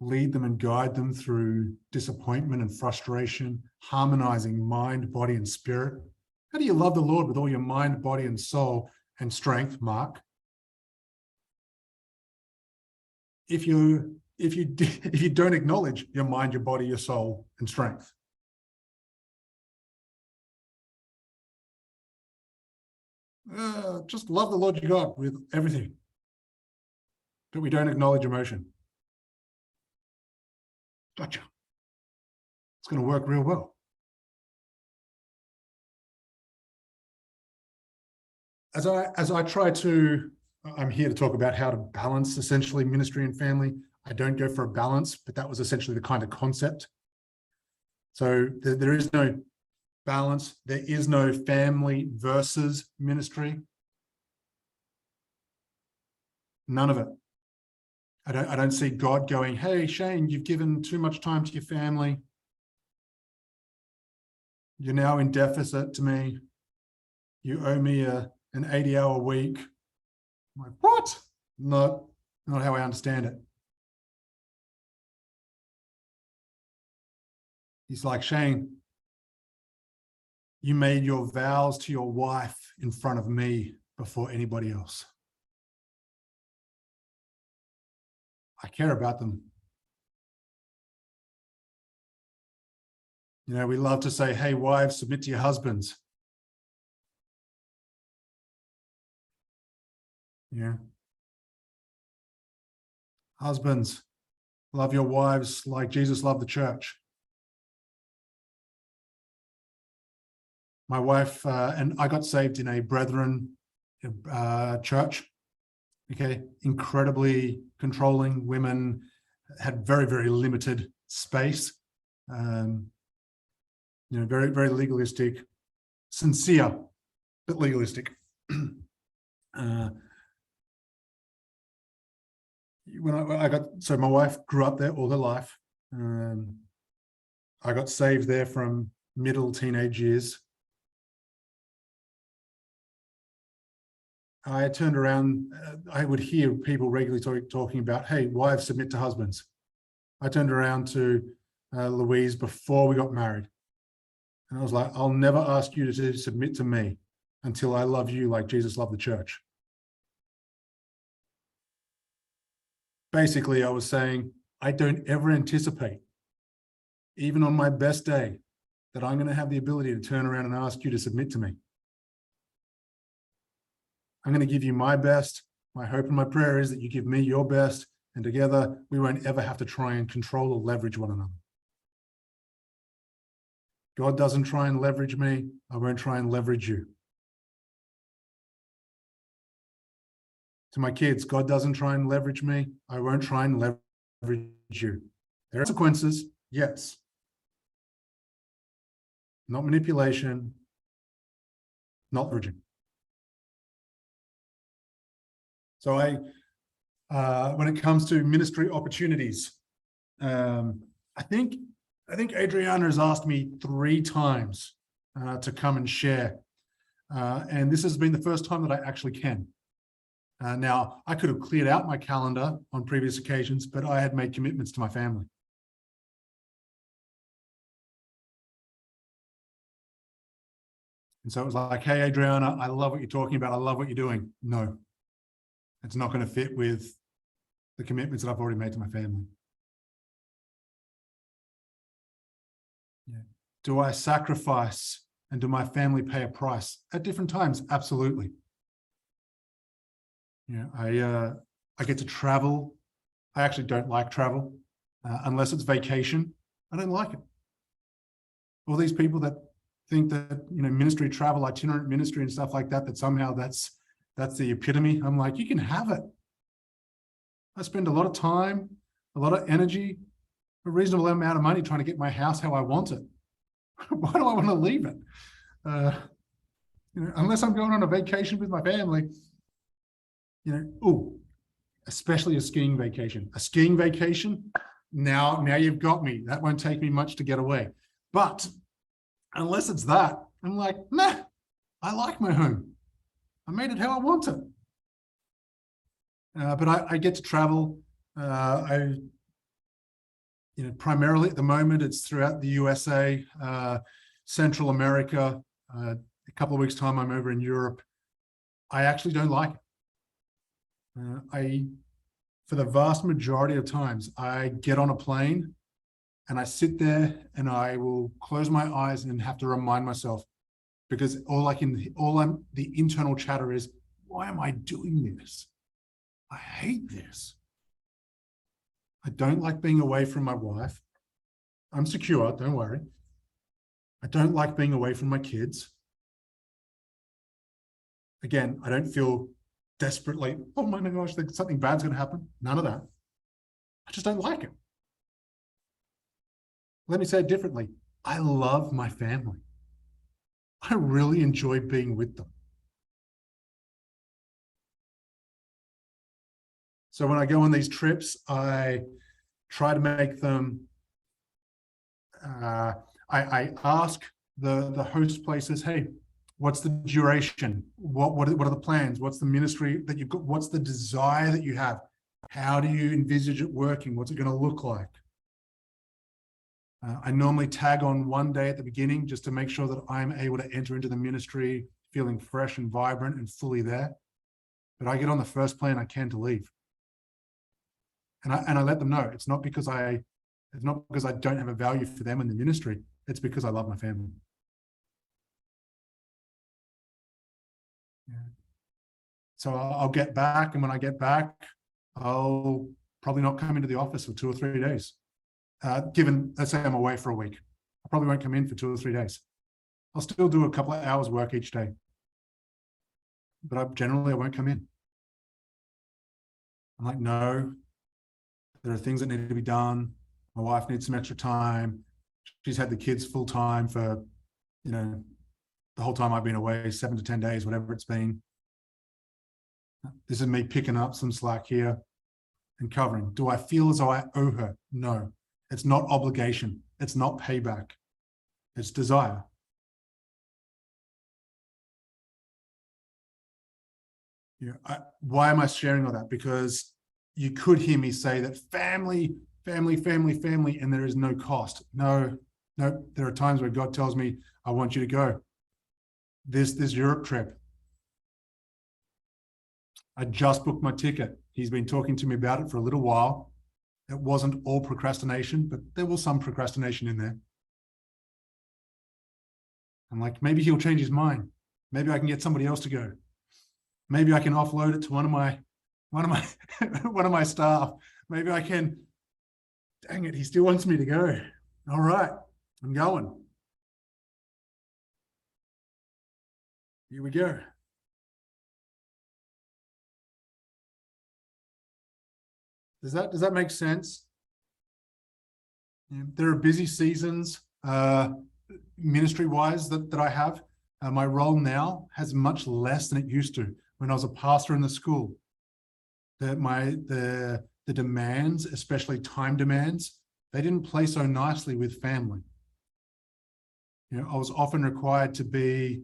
lead them and guide them through disappointment and frustration, harmonizing mind, body, and spirit. How do you love the Lord with all your mind, body, and soul and strength, Mark? If you don't acknowledge your mind, your body, your soul, and strength. Just love the Lord your God with everything, but we don't acknowledge emotion. Gotcha. It's going to work real well. As I try to, I'm here to talk about how to balance essentially ministry and family. I don't go for a balance, but that was essentially the kind of concept. So there is no balance. There is no family versus ministry. None of it. I don't see God going, hey, Shane, you've given too much time to your family. You're now in deficit to me. You owe me an 80-hour week. I'm like, what? Not how I understand it. He's like, Shane, you made your vows to your wife in front of me before anybody else. I care about them. You know, we love to say, hey, wives, submit to your husbands. Yeah. Husbands, love your wives like Jesus loved the church. My wife and I got saved in a Brethren church. Okay, incredibly controlling women, had very, very limited space. You know, very, very legalistic, sincere, but legalistic. So my wife grew up there all her life. I got saved there from middle teenage years. I turned around, I would hear people regularly talking about, hey, wives submit to husbands. I turned around to Louise before we got married. And I was like, I'll never ask you to submit to me until I love you like Jesus loved the church. Basically, I was saying, I don't ever anticipate, even on my best day, that I'm going to have the ability to turn around and ask you to submit to me. I'm going to give you my best. My hope and my prayer is that you give me your best, and together we won't ever have to try and control or leverage one another. God doesn't try and leverage me. I won't try and leverage you. To my kids, God doesn't try and leverage me. I won't try and leverage you. There are consequences, yes. Not manipulation, not leveraging. So when it comes to ministry opportunities, I think Adriana has asked me 3 times to come and share. And this has been the first time that I actually can. Now, I could have cleared out my calendar on previous occasions, but I had made commitments to my family. And so it was like, hey, Adriana, I love what you're talking about. I love what you're doing. No, it's not going to fit with the commitments that I've already made to my family. Yeah. Do I sacrifice and do my family pay a price at different times? Absolutely. Yeah, I get to travel. I actually don't like travel unless it's vacation. I don't like it. All these people that think that, you know, ministry travel, itinerant ministry and stuff like that, that somehow that's the epitome. I'm like, you can have it. I spend a lot of time, a lot of energy, a reasonable amount of money trying to get my house how I want it. Why do I want to leave it? You know, unless I'm going on a vacation with my family, you know, especially a skiing vacation. A skiing vacation, now you've got me. That won't take me much to get away. But unless it's that, I'm like, nah, I like my home. I made it how I want it. But I get to travel. You know, primarily at the moment, it's throughout the USA, Central America. A couple of weeks' time, I'm over in Europe. I actually don't like it. For the vast majority of times, I get on a plane and I sit there and I will close my eyes and have to remind myself, because the internal chatter is, why am I doing this? I hate this. I don't like being away from my wife. I'm secure, don't worry. I don't like being away from my kids. Again, I don't feel desperately, oh my gosh, something bad's going to happen. None of that. I just don't like it. Let me say it differently. I love my family. I really enjoy being with them. So when I go on these trips, I try to make them, I ask the host place says, hey, what's the duration? What are the plans? What's the ministry that you've got? What's the desire that you have? How do you envisage it working? What's it going to look like? I normally tag on one day at the beginning just to make sure that I'm able to enter into the ministry feeling fresh and vibrant and fully there. But I get on the first plane I can to leave. And I let them know it's not because I don't have a value for them in the ministry. It's because I love my family. Yeah. So I'll get back, and when I get back, I'll probably not come into the office for 2 or 3 days. Given, let's say I'm away for a week, I probably won't come in for 2 or 3 days. I'll still do a couple of hours work each day, but generally I won't come in. I'm like, no, there are things that need to be done. My wife needs some extra time. She's had the kids full time for, the whole time I've been away, 7 to 10 days, whatever it's been. This is me picking up some slack here and covering. Do I feel as though I owe her? No, it's not obligation. It's not payback. It's desire. Why am I sharing all that? Because you could hear me say that family, and there is no cost. No, there are times where God tells me, I want you to go. This Europe trip. I just booked my ticket. He's been talking to me about it for a little while. It wasn't all procrastination, but there was some procrastination in there. I'm like, maybe he'll change his mind. Maybe I can get somebody else to go. Maybe I can offload it to one of my staff. Maybe I can. Dang it, he still wants me to go. All right, I'm going. Here we go. Does that make sense? Yeah, there are busy seasons, ministry-wise, that I have. My role now has much less than it used to when I was a pastor in the school. The demands, especially time demands, they didn't play so nicely with family. I was often required to be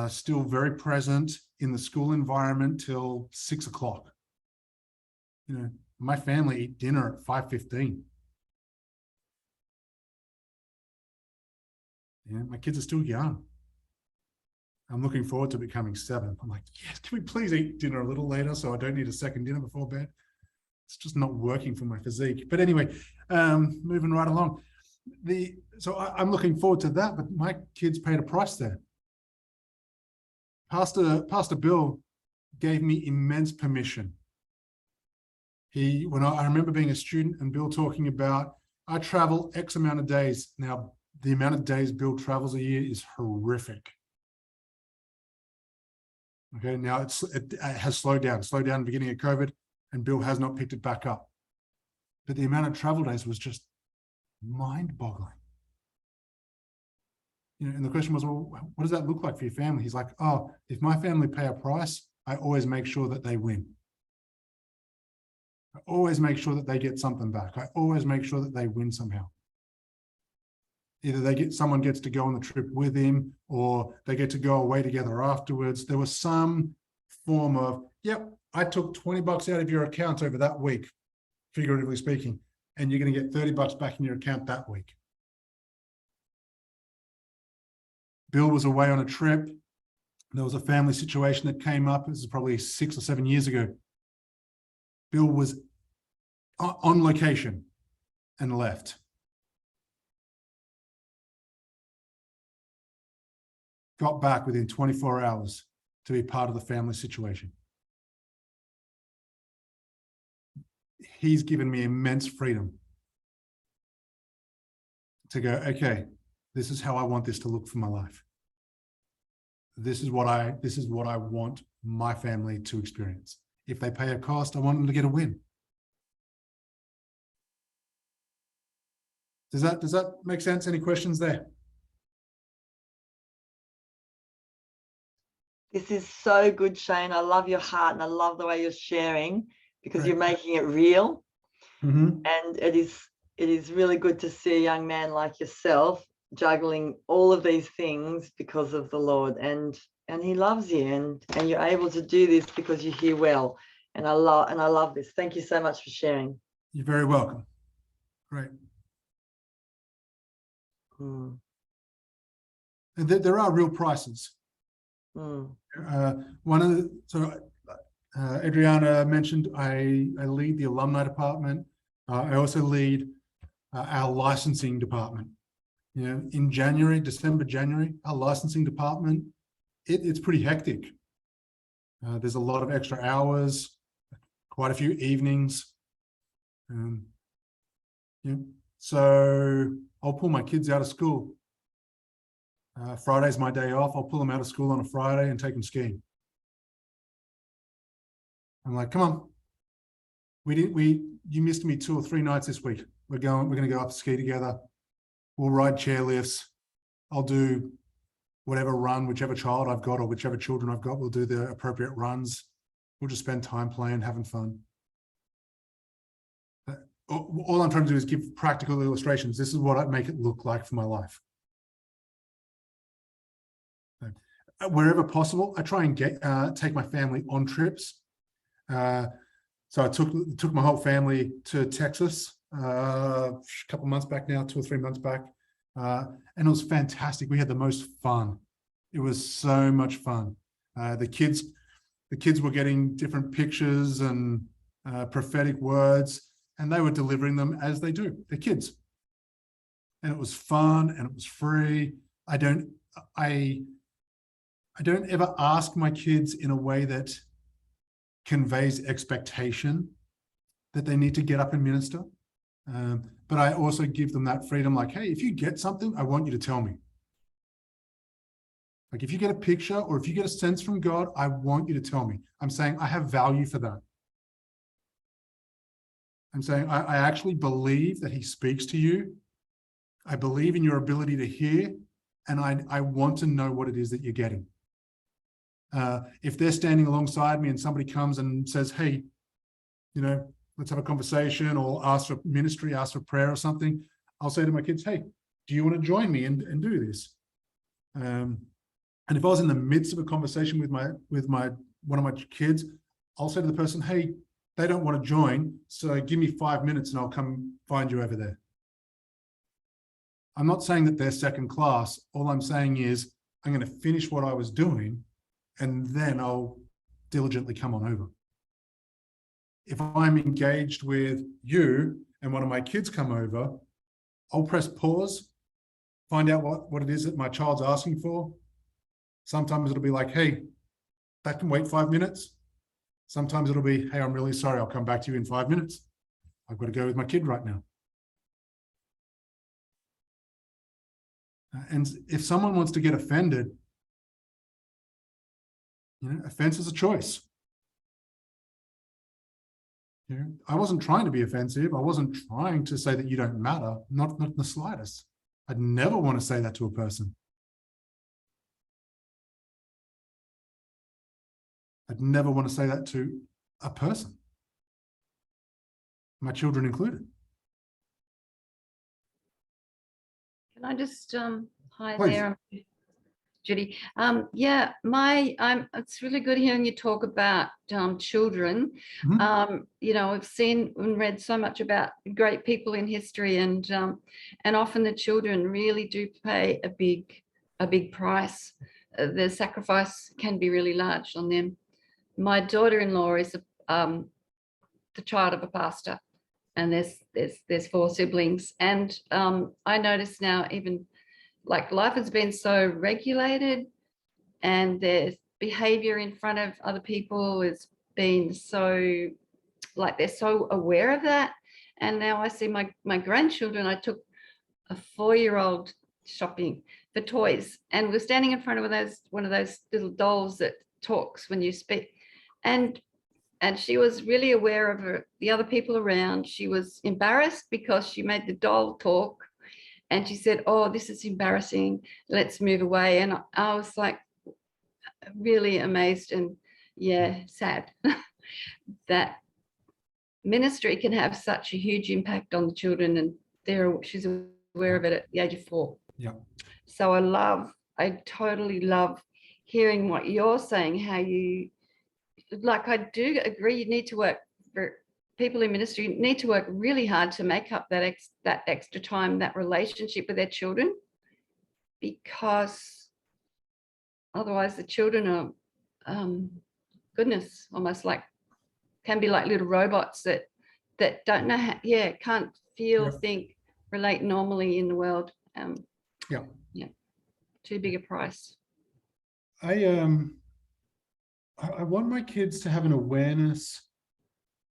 still very present in the school environment till 6 o'clock. My family eat dinner at 5:15. My kids are still young. I'm looking forward to becoming 7. I'm like, yes, can we please eat dinner a little later so I don't need a second dinner before bed? It's just not working for my physique. But anyway, moving right along. So I'm looking forward to that, but my kids paid a price there. Pastor Bill gave me immense permission. I remember being a student and Bill talking about, I travel X amount of days. Now, the amount of days Bill travels a year is horrific. Okay, now it has slowed down at the beginning of COVID, and Bill has not picked it back up. But the amount of travel days was just mind-boggling. And the question was, well, what does that look like for your family? He's like, oh, if my family pay a price, I always make sure that they win. I always make sure that they get something back. I always make sure that they win somehow. Either someone gets to go on the trip with him, or they get to go away together afterwards. There was some form of, yep, I took $20 out of your account over that week, figuratively speaking, and you're going to get $30 back in your account that week. Bill was away on a trip. There was a family situation that came up. This is probably 6 or 7 years ago. Bill was on location and left. Got back within 24 hours to be part of the family situation. He's given me immense freedom to go, okay, this is how I want this to look for my life. This is what I want my family to experience. If they pay a cost, I want them to get a win. Does that make sense? Any questions there? This is so good, Shane. I love your heart and I love the way you're sharing, because Right. You're making it real. Mm-hmm. And it is really good to see a young man like yourself juggling all of these things because of the Lord, and he loves you, and you're able to do this because you hear well. And I love this. Thank you so much for sharing. You're very welcome. Great. Mm. And there are real prices. Mm. Adriana mentioned I lead the alumni department. I also lead our licensing department. You know, in December, January, our licensing department, it's pretty hectic. There's a lot of extra hours, quite a few evenings. Yeah. So I'll pull my kids out of school. Friday's my day off. I'll pull them out of school on a Friday and take them skiing. I'm like, come on. You missed me 2 or 3 nights this week. We're going to go up ski together. We'll ride chairlifts. I'll do whatever run, whichever child I've got or whichever children I've got, we'll do the appropriate runs. We'll just spend time playing, having fun. All I'm trying to do is give practical illustrations. This is what I make it look like for my life. Wherever possible, I try and take my family on trips. So I took my whole family to Texas a couple of months back now, 2 or 3 months back. And it was fantastic. We had the most fun. It was so much fun. The kids were getting different pictures and prophetic words, and they were delivering them as they do. They're kids. And it was fun and it was free. I don't ever ask my kids in a way that conveys expectation that they need to get up and minister. But I also give them that freedom, like, hey, if you get something, I want you to tell me. Like if you get a picture or if you get a sense from God, I want you to tell me. I'm saying I have value for that. I'm saying I actually believe that he speaks to you. I believe in your ability to hear, and I want to know what it is that you're getting. If they're standing alongside me and somebody comes and says, hey, you know, let's have a conversation or ask for ministry, ask for prayer or something, I'll say to my kids, hey, do you want to join me and do this? And if I was in the midst of a conversation with one of my kids, I'll say to the person, hey, they don't want to join, so give me 5 minutes and I'll come find you over there. I'm not saying that they're second class. All I'm saying is I'm going to finish what I was doing and then I'll diligently come on over. If I'm engaged with you and one of my kids come over, I'll press pause, find out what it is that my child's asking for. Sometimes it'll be like, hey, that can wait 5 minutes. Sometimes it'll be, hey, I'm really sorry, I'll come back to you in 5 minutes. I've got to go with my kid right now. And if someone wants to get offended, you know, offense is a choice. You know, I wasn't trying to be offensive. I wasn't trying to say that you don't matter, not in the slightest. I'd never want to say that to a person. I'd never want to say that to a person, my children included. Can I just hi Please. there, I'm Judy. Yeah, it's really good hearing you talk about children. Mm-hmm. You know, I've seen and read so much about great people in history, and often the children really do pay a big price. The sacrifice can be really large on them. My daughter-in-law is the child of a pastor, and there's 4 siblings, and I notice now, even like life has been so regulated and their behavior in front of other people has been so, like, they're so aware of that. And now I see my grandchildren. I took a 4-year-old shopping for toys, and we're standing in front of one of those little dolls that talks when you speak, and she was really aware of the other people around. She was embarrassed because she made the doll talk, and she said, oh, this is embarrassing, let's move away. And I was like really amazed and sad that ministry can have such a huge impact on the children, and she's aware of it at the age of 4. Yeah. So I totally love hearing what you're saying, how you, like, I do agree, you need to work, for people in ministry need to work really hard to make up that extra time, that relationship with their children, because otherwise the children are, goodness, almost like, can be like little robots that don't know how, can't feel, Yep. think, relate normally in the world. Yeah. Too big a price. I want my kids to have an awareness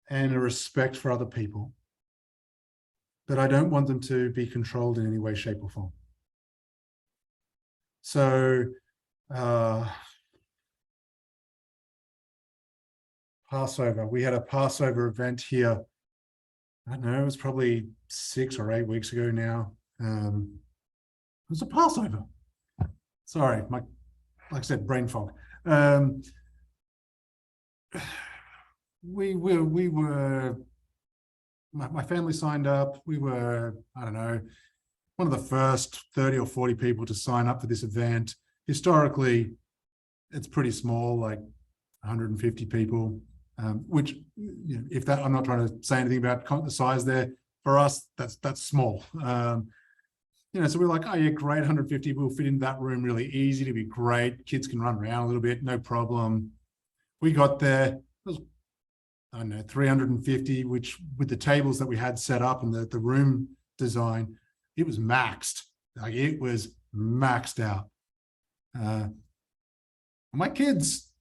and a respect for other people, but I don't want them to be controlled in any way, shape, or form. So Passover, we had a Passover event here. I don't know, it was probably 6 or 8 weeks ago now. It was a Passover. Sorry, like I said, brain fog. We were, my family signed up. We were, I don't know, one of the first 30 or 40 people to sign up for this event. Historically, it's pretty small, like 150 people, which, you know, if that, I'm not trying to say anything about the size there. For us, that's small. You know, so we're like, oh yeah, great, 150 will fit in that room really easy, to be great. Kids can run around a little bit, no problem. We got there, it was, I don't know, 350, which with the tables that we had set up and the room design, it was maxed. Like, it was maxed out. My kids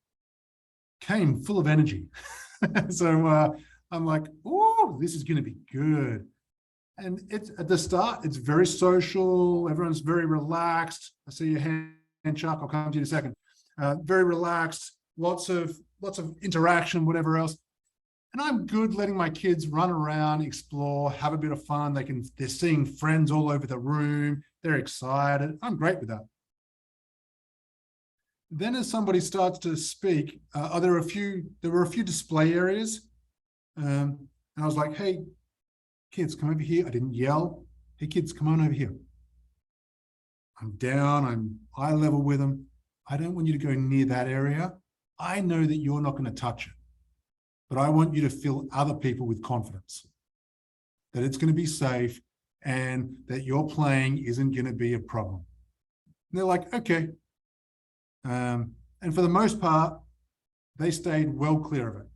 came full of energy. So I'm like, oh, this is going to be good. And it's at the start, it's very social. Everyone's very relaxed. I see your hand, Chuck. I'll come to you in a second. Very relaxed, lots of interaction, whatever else. And I'm good letting my kids run around, explore, have a bit of fun. They're seeing friends all over the room. They're excited. I'm great with that. Then as somebody starts to speak, there were a few display areas. And I was like, hey, kids, come over here. I didn't yell. Hey, kids, come on over here. I'm down. I'm eye level with them. I don't want you to go near that area. I know that you're not going to touch it, but I want you to fill other people with confidence that it's going to be safe and that your playing isn't going to be a problem. And they're like, okay. And for the most part, they stayed well clear of it.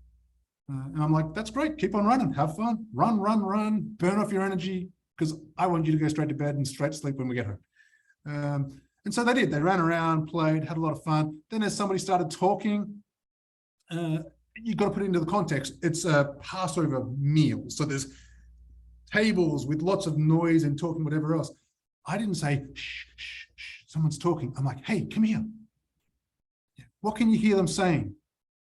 And I'm like, that's great. Keep on running. Have fun. Run, burn off your energy, because I want you to go straight to bed and straight to sleep when we get home. And so they did. They ran around, played, had a lot of fun. Then as somebody started talking, you've got to put it into the context. It's a Passover meal. So there's tables with lots of noise and talking, whatever else. I didn't say, shh, shh, shh, someone's talking. I'm like, hey, come here. What can you hear them saying?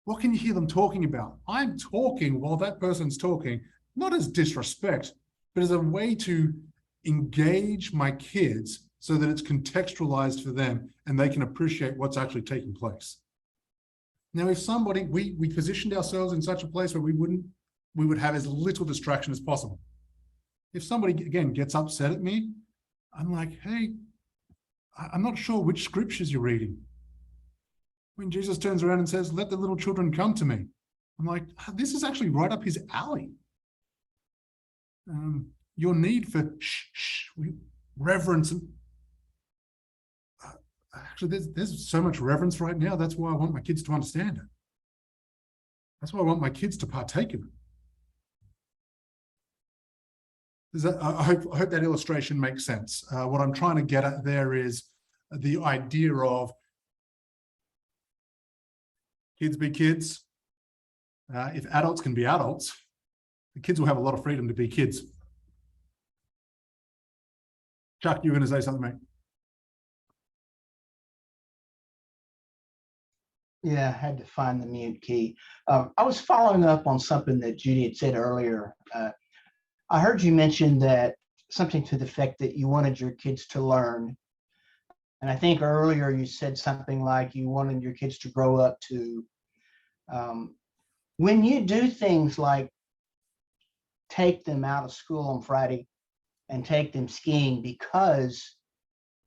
What can you hear them talking about? I'm talking while that person's talking, not as disrespect, but as a way to engage my kids so that it's contextualized for them and they can appreciate what's actually taking place. Now, if somebody, we positioned ourselves in such a place where we would have as little distraction as possible. If somebody, again, gets upset at me, I'm like, hey, I'm not sure which scriptures you're reading. When Jesus turns around and says, let the little children come to me, I'm like, this is actually right up his alley. Your need for reverence. Actually, there's so much reverence right now. That's why I want my kids to understand it. That's why I want my kids to partake in it. I hope that illustration makes sense. What I'm trying to get at there is the idea of kids be kids. If adults can be adults, the kids will have a lot of freedom to be kids. Chuck, you were going to say something, mate? Yeah, I had to find the mute key. I was following up on something that Judy had said earlier. I heard you mention that something to the effect that you wanted your kids to learn. And I think earlier you said something like you wanted your kids to grow up to, when you do things like take them out of school on Friday and take them skiing because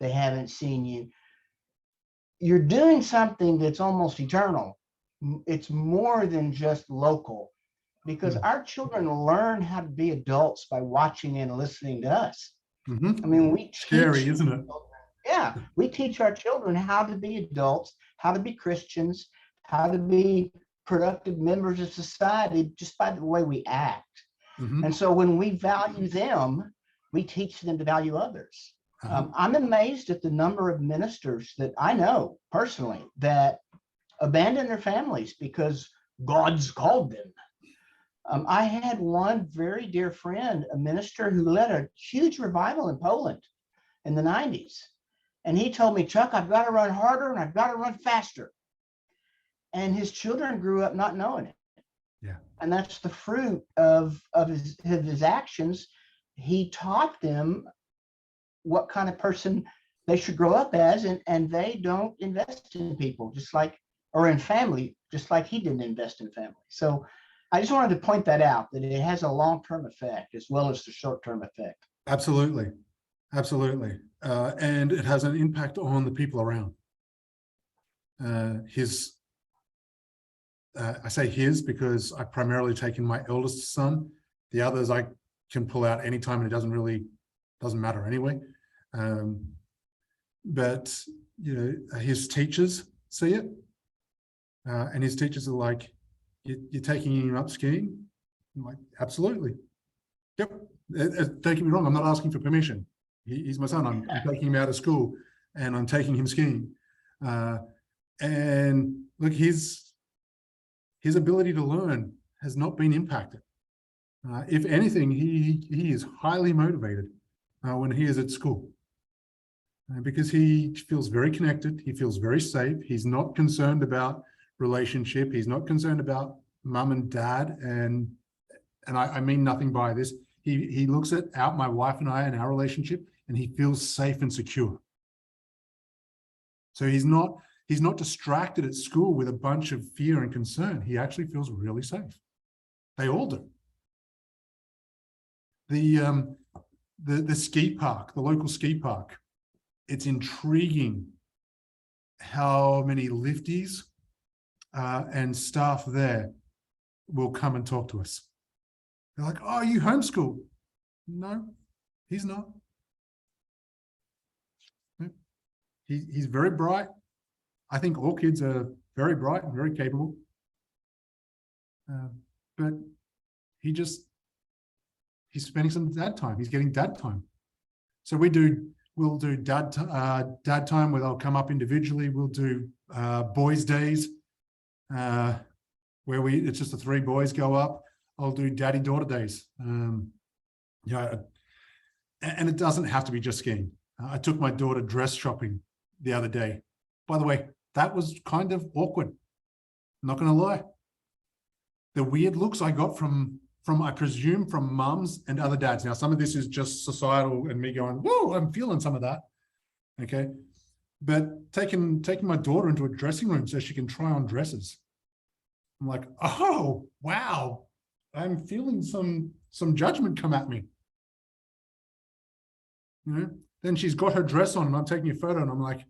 they haven't seen you. You're doing something that's almost eternal. It's more than just local, because our children learn how to be adults by watching and listening to us. I mean, we Scary, isn't it? Yeah, we teach our children how to be adults, how to be Christians, how to be productive members of society just by the way we act. And so when we value them, we teach them to value others. I'm amazed at the number of ministers that I know personally that abandon their families because God's called them. I had one very dear friend, a minister who led a huge revival in Poland in the 90s. And he told me, Chuck, I've got to run harder and I've got to run faster. And his children grew up not knowing it. Yeah. And that's the fruit of his actions. He taught them what kind of person they should grow up as, and they don't invest in people just like, or in family, just like he didn't invest in family. So I just wanted to point that out, that it has a long-term effect as well as the short-term effect. Absolutely. Absolutely. And it has an impact on the people around. I say his because I've primarily taken my eldest son. The others I can pull out anytime and it doesn't matter anyway. But, you know, his teachers see it. And his teachers are like, you're taking him up skiing? I'm like, absolutely. Yep. Don't get me wrong, I'm not asking for permission. He's my son. I'm taking him out of school and I'm taking him skiing. And look, his ability to learn has not been impacted. If anything, he is highly motivated when he is at school because he feels very connected. He feels very safe. He's not concerned about relationship. He's not concerned about mum and dad. And I mean nothing by this. He looks at my wife and I and our relationship, and he feels safe and secure. So he's not distracted at school with a bunch of fear and concern. He actually feels really safe. They all do. The ski park, the local ski park, it's intriguing how many lifties and staff there will come and talk to us. They're like, oh, you homeschool? No, he's not. He's very bright. I think all kids are very bright and very capable. But he's spending some dad time. He's getting dad time. So we'll do dad time where they'll come up individually. We'll do boys' days where it's just the 3 boys go up. I'll do daddy-daughter days. Yeah, and it doesn't have to be just skiing. I took my daughter dress shopping the other day. By the way, that was kind of awkward. I'm not going to lie. The weird looks I got from I presume from mums and other dads. Now, some of this is just societal and me going, whoa, I'm feeling some of that. Okay. But taking my daughter into a dressing room so she can try on dresses. I'm like, oh, wow. I'm feeling some judgment come at me. You know, then she's got her dress on and I'm taking a photo and I'm like,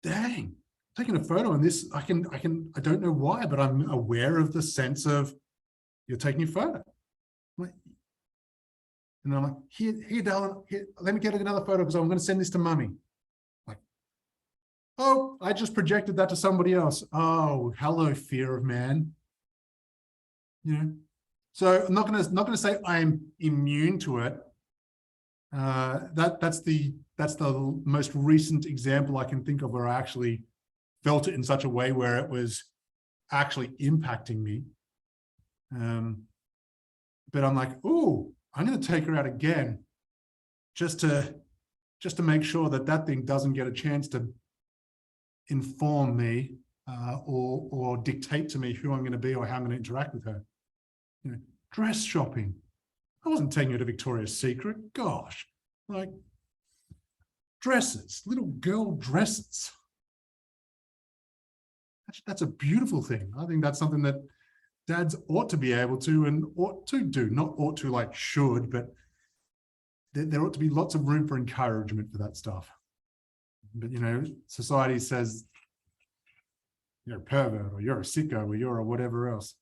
dang, taking a photo and this, I don't know why, but I'm aware of the sense of you're taking a photo. And I'm like, here, darling, here, let me get another photo because I'm going to send this to mummy. Like, oh, I just projected that to somebody else. Oh, hello, fear of man. You know, so I'm not going to say I'm immune to it. That's the most recent example I can think of where I actually felt it in such a way where it was actually impacting me. But I'm like, oh, I'm going to take her out again just to make sure that thing doesn't get a chance to inform me or dictate to me who I'm going to be or how I'm going to interact with her. You know, dress shopping. I wasn't taking her to Victoria's Secret. Gosh, like dresses, little girl dresses. That's a beautiful thing. I think that's something that dads ought to be able to and ought to do, not ought to like should, but there ought to be lots of room for encouragement for that stuff. But, society says you're a pervert, or you're a sicko, or you're a whatever else.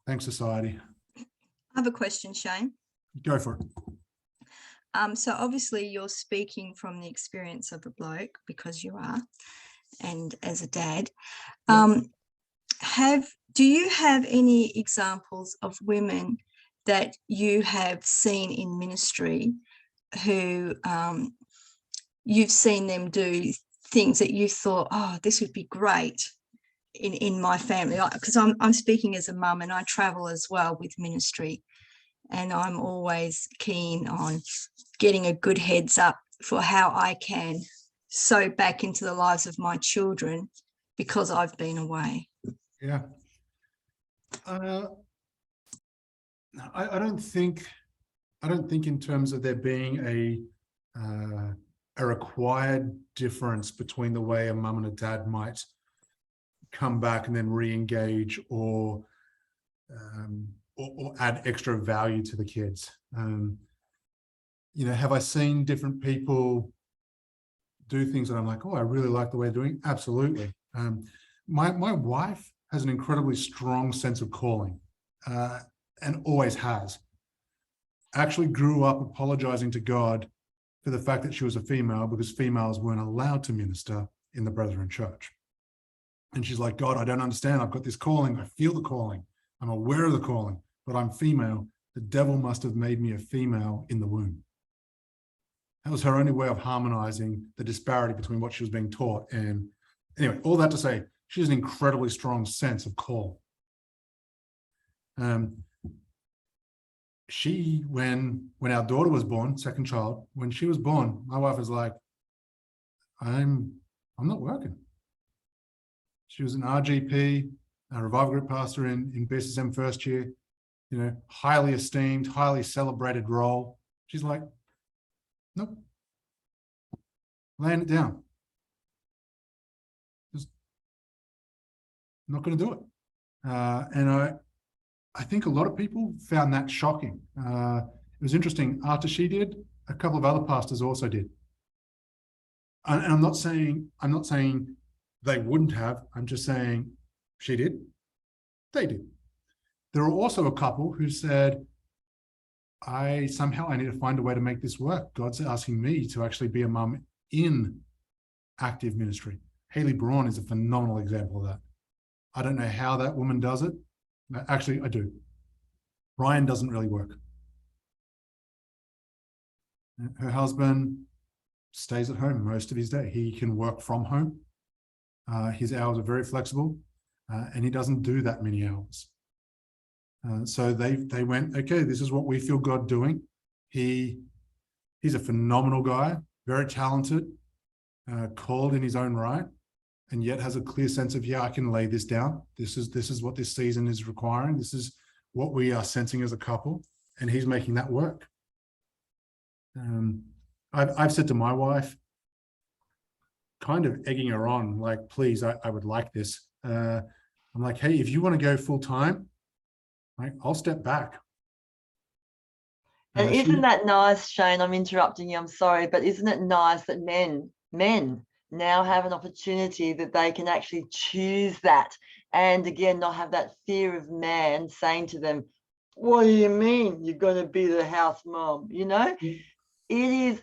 Thanks, society. I have a question, Shane. Go for it. So obviously you're speaking from the experience of a bloke, because you are, and as a dad. Do you have any examples of women that you have seen in ministry who you've seen them do things that you thought, oh, this would be great in my family? Because I'm speaking as a mum, and I travel as well with ministry, and I'm always keen on getting a good heads up for how I can sow back into the lives of my children because I've been away. Yeah. I don't think in terms of there being a required difference between the way a mum and a dad might come back and then re-engage or add extra value to the kids. Have I seen different people do things that I'm like, oh, I really like the way they're doing? Absolutely. My wife has an incredibly strong sense of calling, and always has. Actually grew up apologizing to God for the fact that she was a female, because females weren't allowed to minister in the Brethren church. And she's like, God, I don't understand. I've got this calling. I feel the calling. I'm aware of the calling, but I'm female. The devil must have made me a female in the womb. That was her only way of harmonizing the disparity between what she was being taught. And anyway, all that to say, she has an incredibly strong sense of call. When our daughter was born, second child, when she was born, my wife was like, I'm not working. She was an RGP, a revival group pastor in BSSM first year, highly esteemed, highly celebrated role. She's like, nope, laying it down. Just not going to do it. And I think a lot of people found that shocking. It was interesting. After she did, a couple of other pastors also did. And I'm not saying they wouldn't have. I'm just saying she did. They did. There were also a couple who said, I need to find a way to make this work. God's asking me to actually be a mum in active ministry. Haley Braun is a phenomenal example of that. I don't know how that woman does it. Actually, I do. Ryan doesn't really work. Her husband stays at home most of his day. He can work from home. His hours are very flexible, and he doesn't do that many hours. So they went, okay, this is what we feel God doing. He's a phenomenal guy, very talented, called in his own right, and yet has a clear sense of, yeah, I can lay this down. This is what this season is requiring. This is what we are sensing as a couple, and he's making that work. I've said to my wife, kind of egging her on, like, please, I would like this. I'm like, hey, if you want to go full time, like, I'll step back. And isn't that nice, Shane? I'm interrupting you, I'm sorry, but isn't it nice that men now have an opportunity that they can actually choose that, and again, not have that fear of man saying to them, what do you mean you're going to be the house mom? It is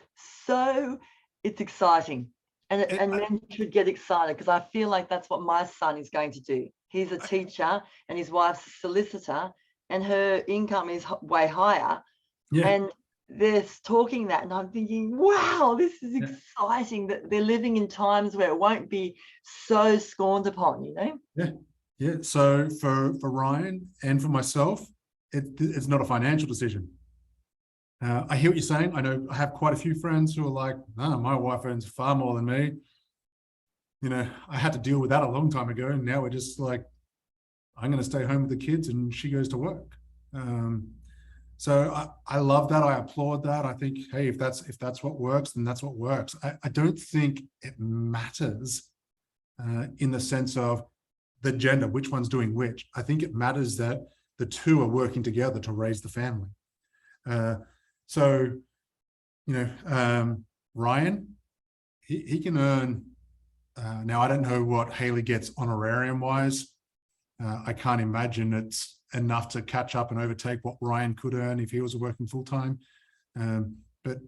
it's exciting. And men should get excited, because I feel like that's what my son is going to do. He's a teacher and his wife's a solicitor, and her income is way higher. Yeah. And they're talking that, and I'm thinking, wow, this is exciting that they're living in times where it won't be so scorned upon, Yeah. So for Ryan and for myself, it's not a financial decision. I hear what you're saying. I know I have quite a few friends who are like, no, my wife earns far more than me. I had to deal with that a long time ago, and now we're just like, I'm going to stay home with the kids and she goes to work. So I love that. I applaud that. I think, hey, if that's what works, then that's what works. I don't think it matters in the sense of the gender, which one's doing which. I think it matters that the two are working together to raise the family. So, you know, Ryan, he can earn, now I don't know what Haley gets honorarium wise. I can't imagine it's enough to catch up and overtake what Ryan could earn if he was working full-time. But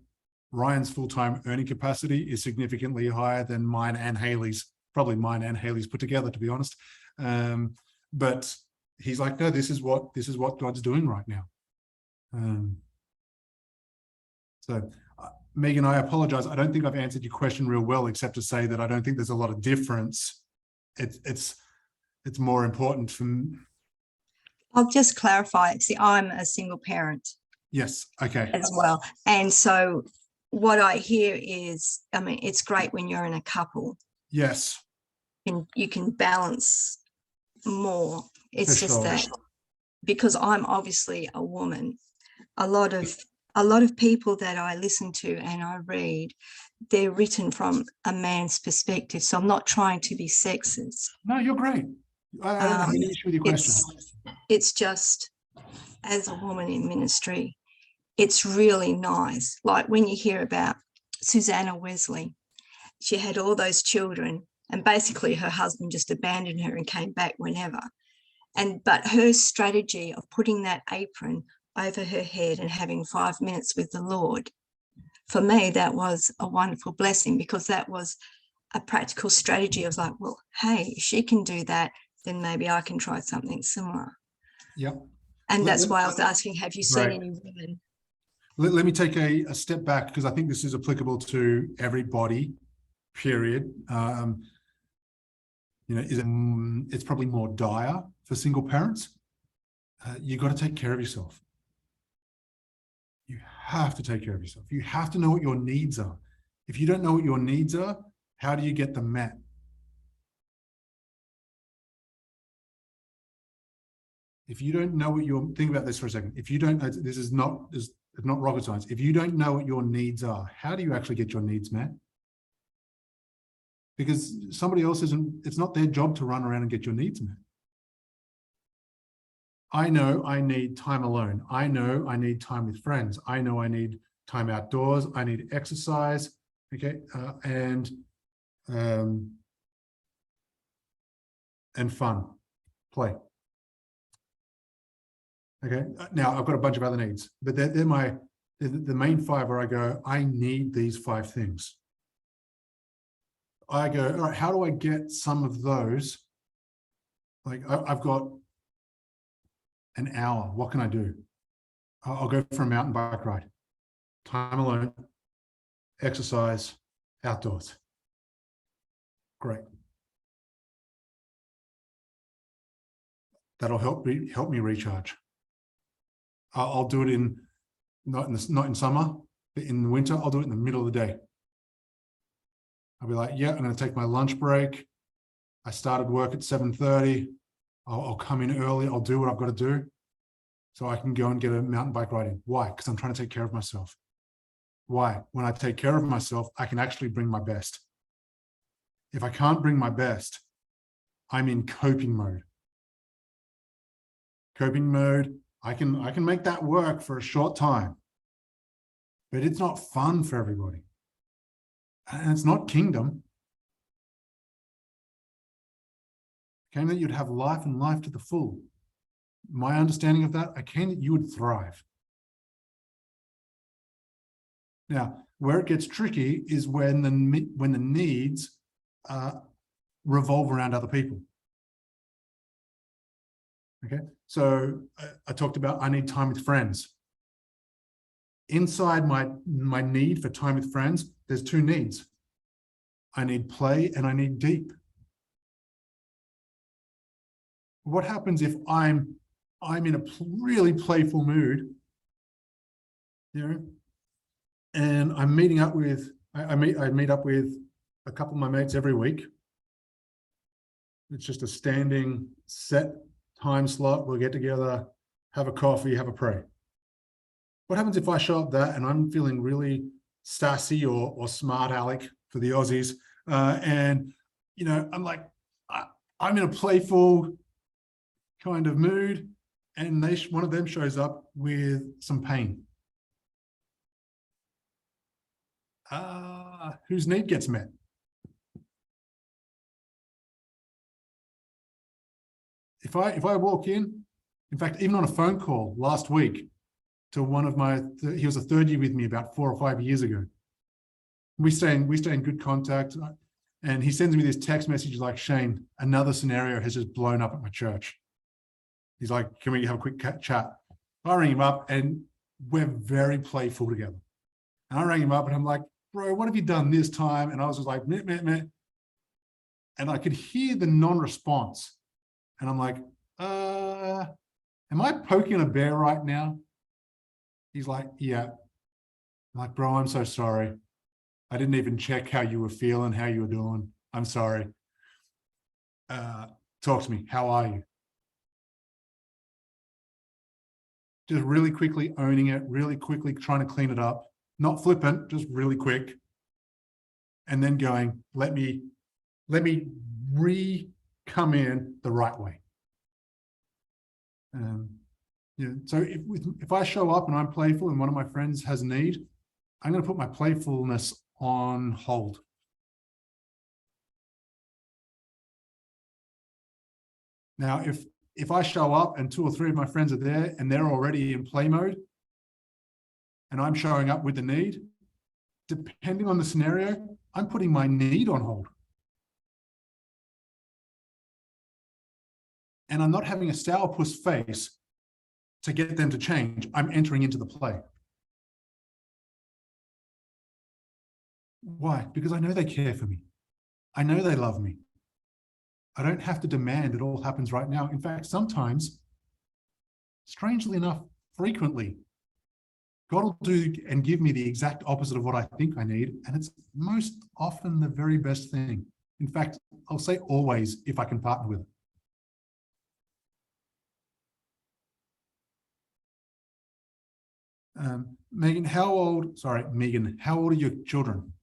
Ryan's full-time earning capacity is significantly higher than mine and Haley's, probably mine and Haley's put together, to be honest. But he's like, no, this is what God's doing right now. So Megan, I apologize. I don't think I've answered your question real well, except to say that I don't think there's a lot of difference. It's more important for me. I'll just clarify. See, I'm a single parent. Yes. Okay. As well. And so what I hear is, I mean, it's great when you're in a couple. Yes. And you can balance more. It's For just sure. that because I'm obviously a woman, a lot of people that I listen to and I read, they're written from a man's perspective. So I'm not trying to be sexist. No, you're great. I don't have any issue with your question. It's just, as a woman in ministry, it's really nice. Like when you hear about Susanna Wesley, she had all those children and basically her husband just abandoned her and came back whenever. But her strategy of putting that apron over her head and having 5 minutes with the Lord, for me, that was a wonderful blessing because that was a practical strategy. I was like, well, hey, if she can do that, then maybe I can try something similar. Yep. And that's why I was asking, have you seen any women? Let me take a step back because I think this is applicable to everybody, period. You know, it's probably more dire for single parents. You got to take care of yourself. You have to take care of yourself. You have to know what your needs are. If you don't know what your needs are, how do you get them met? If you don't know what your, think about this for a second. If you don't know, this is not rocket science. If you don't know what your needs are, how do you actually get your needs met? Because somebody else it's not their job to run around and get your needs met. I know I need time alone. I know I need time with friends. I know I need time outdoors. I need exercise, okay, and fun, play. Okay, now I've got a bunch of other needs, but they're the main five where I go, I need these 5 things. I go, all right, how do I get some of those? Like I've got an hour, what can I do? I'll go for a mountain bike ride, time alone, exercise, outdoors. Great. That'll help me recharge. I'll do it not in summer, but in the winter, I'll do it in the middle of the day. I'll be like, yeah, I'm going to take my lunch break. I started work at 7:30. I'll come in early. I'll do what I've got to do so I can go and get a mountain bike ride in. Why? Because I'm trying to take care of myself. Why? When I take care of myself, I can actually bring my best. If I can't bring my best, I'm in coping mode. Coping mode, I can make that work for a short time, but it's not fun for everybody. And it's not kingdom. Came that you'd have life and life to the full. My understanding of that, I came that you would thrive. Now, where it gets tricky is when the needs revolve around other people. Okay, so I talked about I need time with friends. Inside my need for time with friends, there's 2 needs. I need play and I need deep. What happens if I'm in a really playful mood, you know, and I'm meeting up with, I meet up with a couple of my mates every week. It's just a standing set time slot. We'll get together, have a coffee, have a pray. What happens if I show up there and I'm feeling really sassy or smart aleck for the Aussies, and you know, I'm like, I'm in a playful kind of mood, and one of them shows up with some pain. whose need gets met? If I walk in fact, even on a phone call last week to one of my, he was a third year with me about 4 or 5 years ago. We stay in good contact, and he sends me this text message like, Shane, another scenario has just blown up at my church. He's like, can we have a quick chat? I ring him up and we're very playful together. And I rang him up and I'm like, bro, what have you done this time? And I was just like, meh, meh, meh. And I could hear the non-response. And I'm like, am I poking a bear right now? He's like, yeah. I'm like, bro, I'm so sorry. I didn't even check how you were feeling, how you were doing. I'm sorry. Talk to me. How are you? Just really quickly owning it, really quickly trying to clean it up. Not flippant, just really quick. And then going, let me come in the right way. So if I show up and I'm playful and one of my friends has a need, I'm going to put my playfulness on hold. Now, if I show up and 2 or 3 of my friends are there and they're already in play mode, and I'm showing up with the need, depending on the scenario, I'm putting my need on hold. And I'm not having a sourpuss face to get them to change. I'm entering into the play. Why? Because I know they care for me. I know they love me. I don't have to demand it all happens right now. In fact, sometimes, strangely enough, frequently, God will do and give me the exact opposite of what I think I need. And it's most often the very best thing. In fact, I'll say always if I can partner with it. Megan, how old are your children?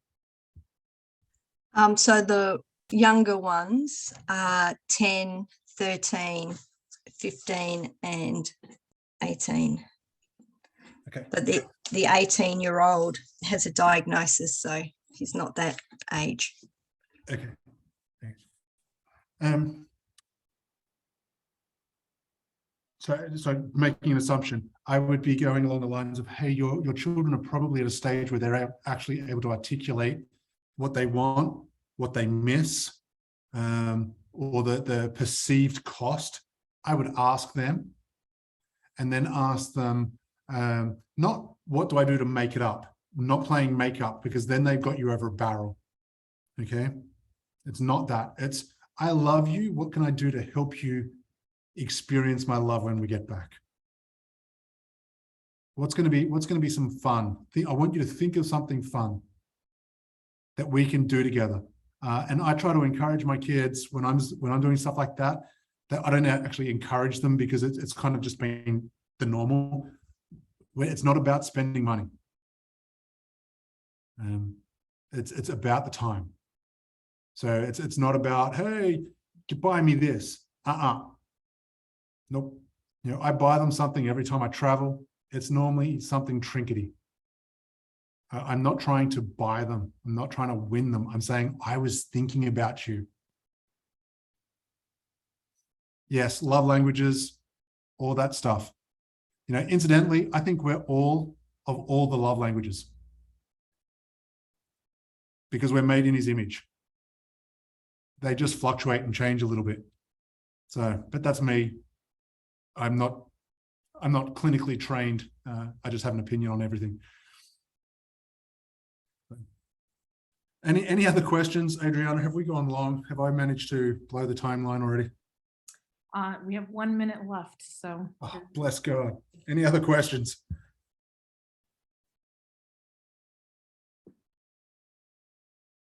So the younger ones are 10, 13, 15, and 18. Okay. But the 18-year-old has a diagnosis, so he's not that age. Okay. Thanks. So making an assumption, I would be going along the lines of, hey, your children are probably at a stage where they're actually able to articulate what they want, what they miss, or the perceived cost. I would ask them, and then ask them, not what do I do to make it up? I'm not playing makeup, because then they've got you over a barrel. Okay? It's not that. It's, I love you. What can I do to help you experience my love when we get back? What's going to be some fun? I want you to think of something fun that we can do together. And I try to encourage my kids when I'm doing stuff like that, that I don't actually encourage them, because it's kind of just been the normal. Where it's not about spending money. It's about the time. So it's not about, hey, buy me this. Nope. You know, I buy them something every time I travel. It's normally something trinkety. I'm not trying to buy them. I'm not trying to win them. I'm saying, I was thinking about you. Yes, love languages, all that stuff. You know, incidentally, I think we're all of all the love languages, because we're made in his image. They just fluctuate and change a little bit. So, but that's me. I'm not clinically trained. I just have an opinion on everything. Any other questions, Adriana? Have we gone long? Have I managed to blow the timeline already? We have 1 minute left, so. Oh, bless God. Any other questions?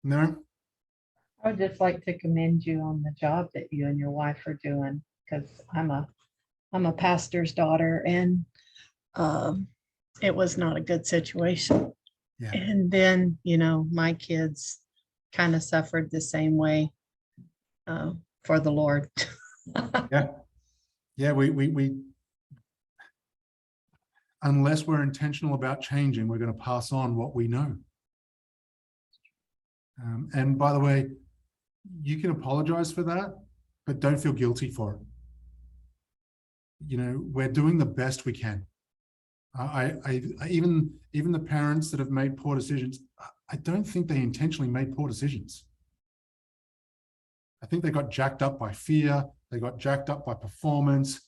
No? I would just like to commend you on the job that you and your wife are doing, because I'm a pastor's daughter, and it was not a good situation. Yeah. And then, you know, my kids kind of suffered the same way for the Lord. Yeah, we unless we're intentional about changing, we're going to pass on what we know. And by the way, you can apologize for that, but don't feel guilty for it. You know, we're doing the best we can. Even the parents that have made poor decisions, I don't think they intentionally made poor decisions. I think they got jacked up by fear. They got jacked up by performance.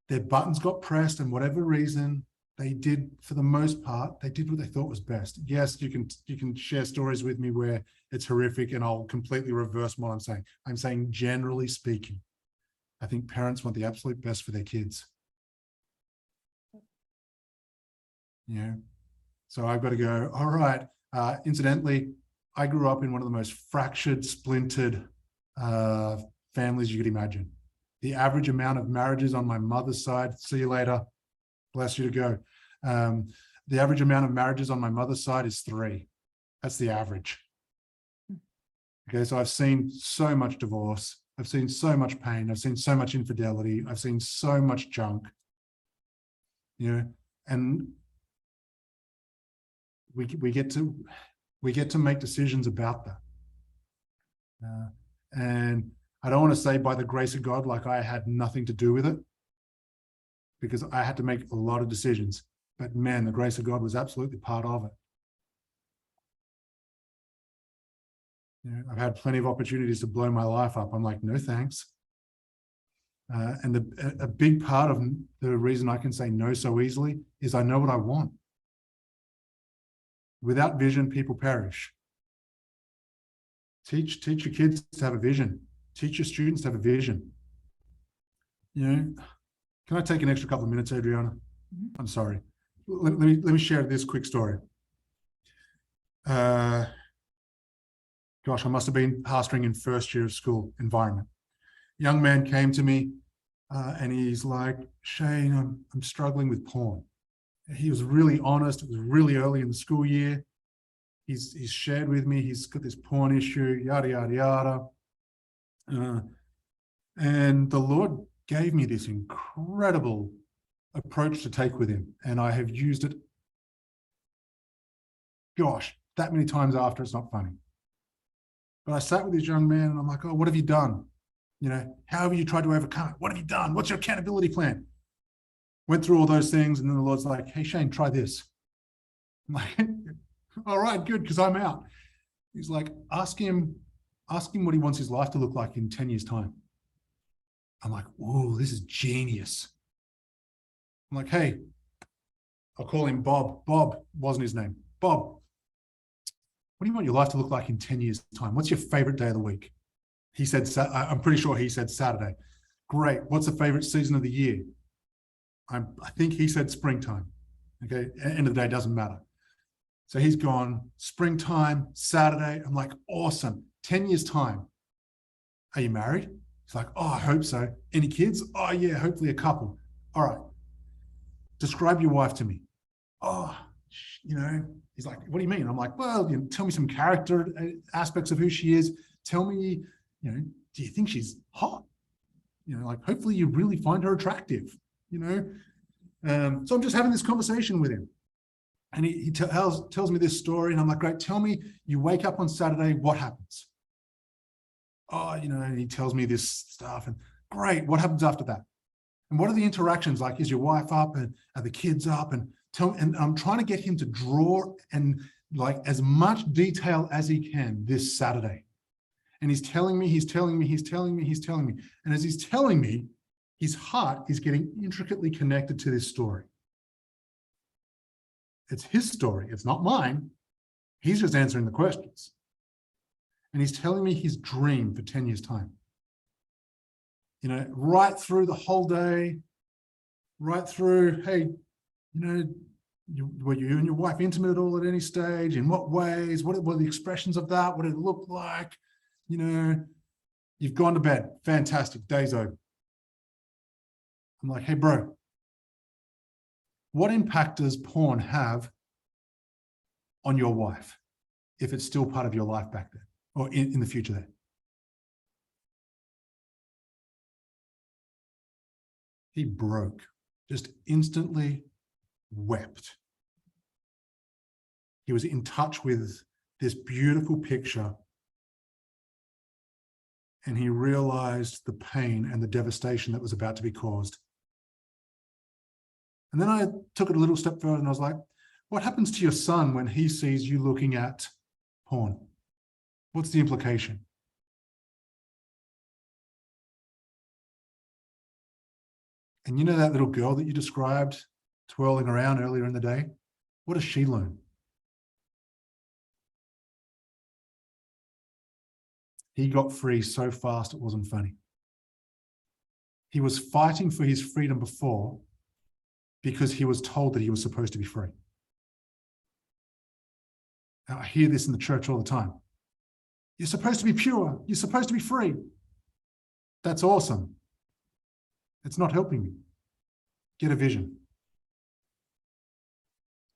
Their buttons got pressed, and whatever reason they did, for the most part, they did what they thought was best. Yes, you can share stories with me where it's horrific, and I'll completely reverse what I'm saying. I'm saying, generally speaking, I think parents want the absolute best for their kids. Yeah. So I've got to go, all right. Incidentally, I grew up in one of the most fractured, splintered families you could imagine. The average amount of marriages on my mother's side, see you later, bless you to go. The average amount of marriages on my mother's side is 3. That's the average. Okay, so I've seen so much divorce. I've seen so much pain. I've seen so much infidelity. I've seen so much junk. You know, and we get to make decisions about that. And I don't want to say by the grace of God, like I had nothing to do with it, because I had to make a lot of decisions. But man, the grace of God was absolutely part of it. You know, I've had plenty of opportunities to blow my life up. I'm like, no thanks. And a big part of the reason I can say no so easily is I know what I want. Without vision, people perish. Teach your kids to have a vision. Teach your students to have a vision. You know, can I take an extra couple of minutes, Adriana? I'm sorry. Let me share this quick story. Gosh, I must have been pastoring in first year of school environment. Young man came to me and he's like, Shane, I'm struggling with porn. He was really honest. It was really early in the school year. He's shared with me, he's got this porn issue, yada, yada, yada. And the Lord gave me this incredible approach to take with him. And I have used it, gosh, that many times after, it's not funny. But I sat with this young man and I'm like, oh, what have you done? You know, how have you tried to overcome it? What have you done? What's your accountability plan? Went through all those things. And then the Lord's like, hey, Shane, try this. I'm like, all right, good, because I'm out. He's like, ask him what he wants his life to look like in 10 years' time. I'm like, whoa, this is genius. I'm like, hey, I'll call him Bob. Bob wasn't his name. Bob, what do you want your life to look like in 10 years' time? What's your favorite day of the week? He said, I'm pretty sure he said Saturday. Great. What's the favorite season of the year? I think he said springtime. Okay. End of the day, doesn't matter. So he's gone springtime, Saturday. I'm like, awesome. 10 years time. Are you married? He's like, oh, I hope so. Any kids? Oh yeah, hopefully a couple. All right. Describe your wife to me. Oh, you know, he's like, what do you mean? I'm like, well, you know, tell me some character aspects of who she is. Tell me, you know, do you think she's hot? You know, like, hopefully you really find her attractive, you know? So I'm just having this conversation with him. And he tells me this story, and I'm like, great, tell me, you wake up on Saturday, what happens? Oh, you know, and he tells me this stuff, and great, what happens after that? And what are the interactions like? Is your wife up, and are the kids up? And I'm trying to get him to draw and like as much detail as he can this Saturday. And he's telling me. And as he's telling me, his heart is getting intricately connected to this story. It's his story. It's not mine. He's just answering the questions. And he's telling me his dream for 10 years' time. You know, right through the whole day, right through, hey, you know, were you and your wife intimate at all at any stage? In what ways? What were the expressions of that? What did it look like? You know, you've gone to bed. Fantastic. Day's over. I'm like, hey, bro, what impact does porn have on your wife if it's still part of your life back then or in the future there? He broke, just instantly wept. He was in touch with this beautiful picture, and he realized the pain and the devastation that was about to be caused. And then I took it a little step further and I was like, what happens to your son when he sees you looking at porn? What's the implication? And you know that little girl that you described twirling around earlier in the day? What does she learn? He got free so fast it wasn't funny. He was fighting for his freedom before because he was told that he was supposed to be free. Now, I hear this in the church all the time. You're supposed to be pure. You're supposed to be free. That's awesome. It's not helping me. Get a vision.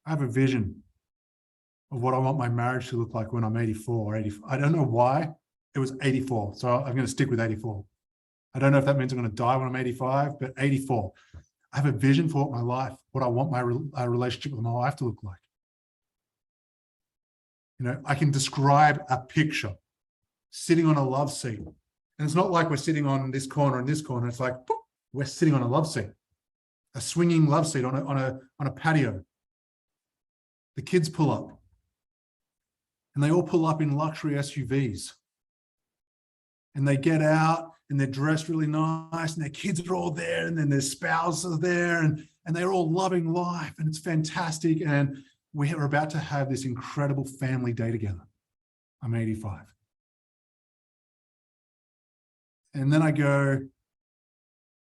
I have a vision of what I want my marriage to look like when I'm 84 or 85. I don't know why it was 84, so I'm going to stick with 84. I don't know if that means I'm going to die when I'm 85, but 84. I have a vision for what my life, what I want my relationship with my wife to look like. You know, I can describe a picture sitting on a love seat. And it's not like we're sitting on this corner and this corner. It's like, boop, we're sitting on a love seat, a swinging love seat on a patio. The kids pull up. And they all pull up in luxury SUVs. And they get out and they're dressed really nice and their kids are all there and then their spouses are there and they're all loving life and it's fantastic. And we're about to have this incredible family day together. I'm 85. And then I go,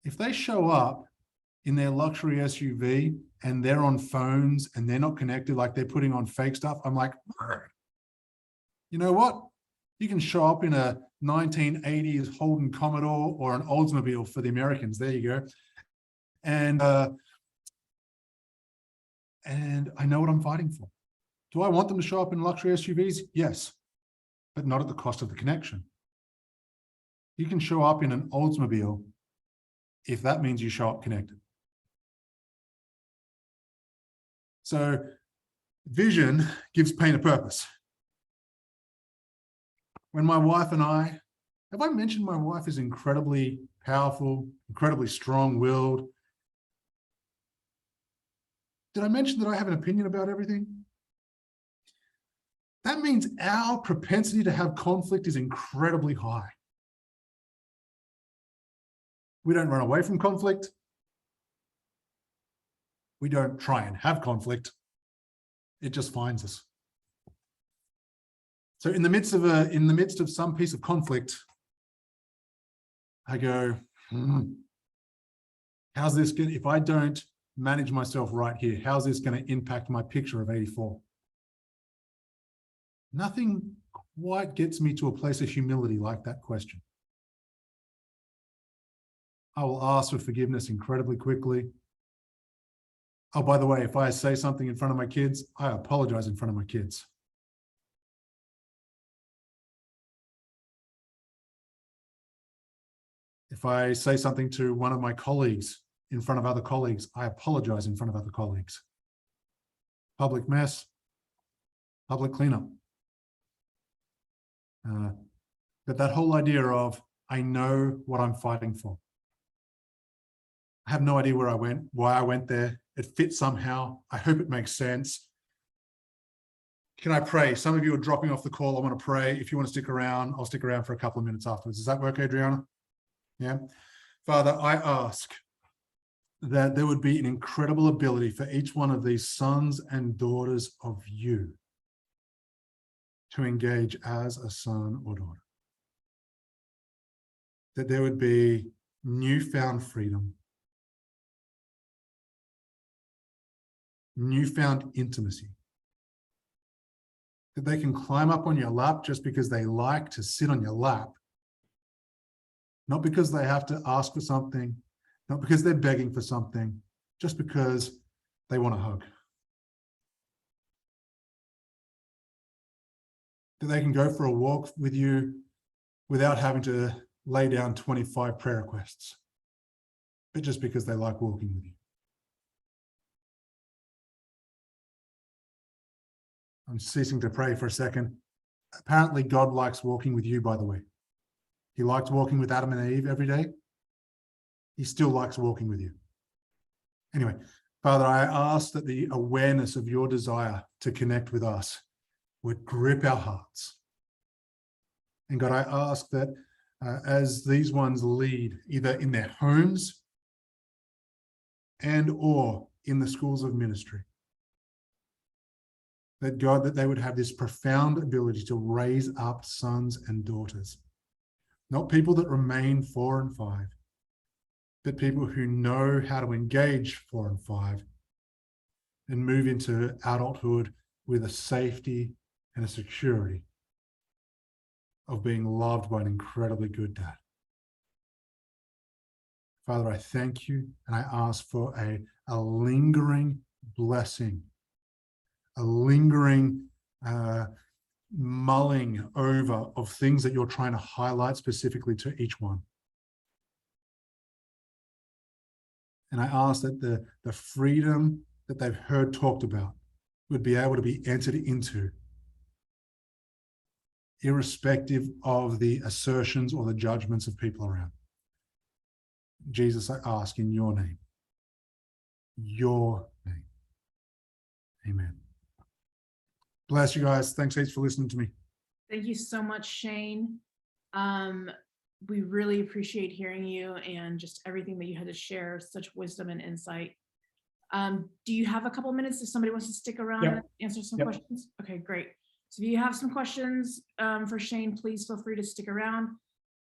if they show up in their luxury SUV and they're on phones and they're not connected, like they're putting on fake stuff, I'm like, you know what? You can show up in a 1980s Holden Commodore or an Oldsmobile for the Americans. There you go. And I know what I'm fighting for. Do I want them to show up in luxury SUVs? Yes, but not at the cost of the connection. You can show up in an Oldsmobile if that means you show up connected. So vision gives pain a purpose. When my wife and I, have I mentioned my wife is incredibly powerful, incredibly strong-willed? Did I mention that I have an opinion about everything? That means our propensity to have conflict is incredibly high. We don't run away from conflict. We don't try and have conflict. It just finds us. So in the midst of some piece of conflict, I go, how's this going? If I don't manage myself right here, how's this going to impact my picture of 84? Nothing quite gets me to a place of humility like that question. I will ask for forgiveness incredibly quickly. Oh, by the way, if I say something in front of my kids, I apologize in front of my kids. If I say something to one of my colleagues in front of other colleagues, I apologize in front of other colleagues. Public mess, public cleanup. But that whole idea of, I know what I'm fighting for. I have no idea where I went, why I went there. It fits somehow. I hope it makes sense. Can I pray? Some of you are dropping off the call. I want to pray. If you want to stick around, I'll stick around for a couple of minutes afterwards. Does that work, Adriana? Yeah. Father, I ask that there would be an incredible ability for each one of these sons and daughters of you to engage as a son or daughter. That there would be newfound freedom, newfound intimacy. That they can climb up on your lap just because they like to sit on your lap. Not because they have to ask for something, not because they're begging for something, just because they want a hug. That they can go for a walk with you without having to lay down 25 prayer requests, but just because they like walking with you. I'm ceasing to pray for a second. Apparently God likes walking with you, by the way. He liked walking with Adam and Eve every day. He still likes walking with you. Anyway, Father, I ask that the awareness of your desire to connect with us would grip our hearts. And God, I ask that as these ones lead, either in their homes and or in the schools of ministry, that God, that they would have this profound ability to raise up sons and daughters, not people that remain 4 and 5, but people who know how to engage 4 and 5 and move into adulthood with a safety and a security of being loved by an incredibly good dad. Father, I thank you and I ask for a lingering blessing, a lingering mulling over of things that you're trying to highlight specifically to each one. And I ask that the freedom that they've heard talked about would be able to be entered into, irrespective of the assertions or the judgments of people around. Jesus, I ask in your name. Your name. Amen. Bless you guys. Thanks heaps for listening to me. Thank you so much, Shane. We really appreciate hearing you and just everything that you had to share, such wisdom and insight. Do you have a couple minutes if somebody wants to stick around and answer some questions? Okay, great. So if you have some questions for Shane, please feel free to stick around.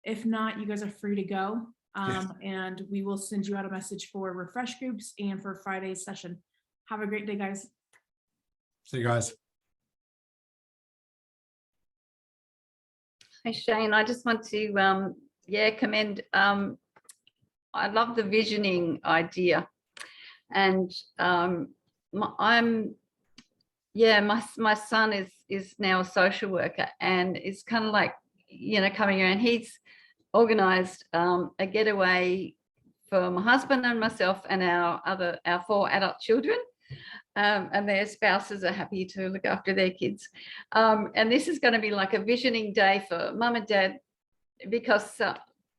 If not, you guys are free to go. And we will send you out a message for refresh groups and for Friday's session. Have a great day, guys. See you guys. Hey, Shane, I just want to, commend, I love the visioning idea. And my son is now a social worker and it's kind of like, coming around. He's organized a getaway for my husband and myself and our 4 adult children. And their spouses are happy to look after their kids. And this is going to be like a visioning day for mum and dad because,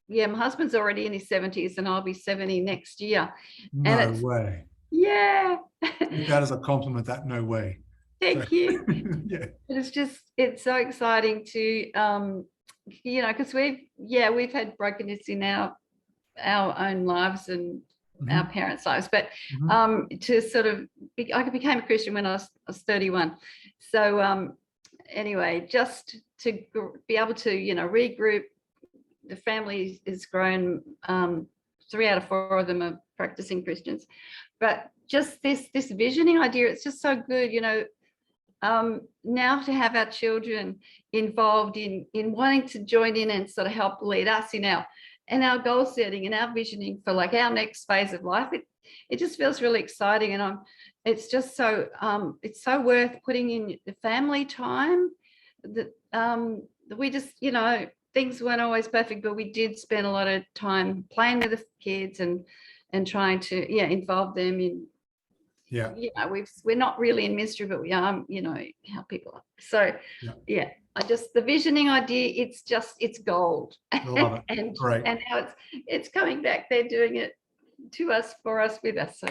my husband's already in his 70s and I'll be 70 next year. No way. Yeah. That is a compliment, that no way. Thank you. Yeah. It's so exciting to, because we've had brokenness in our own lives and our parents' lives, but to sort of, I became a Christian when I was 31. So anyway, just to be able to, regroup, the family has grown, 3 out of 4 of them are practicing Christians, but just this visioning idea, it's just so good, now to have our children involved in wanting to join in and sort of help lead us in our goal setting and our visioning for like our next phase of life. It just feels really exciting, and it's just so it's so worth putting in the family time. That we just things weren't always perfect, but we did spend a lot of time playing with the kids and trying to involve them in. We're not really in ministry, but we are, how people are. So the visioning idea, it's gold. I love it. and Great. and now it's coming back. They're doing it to us, for us, with us. So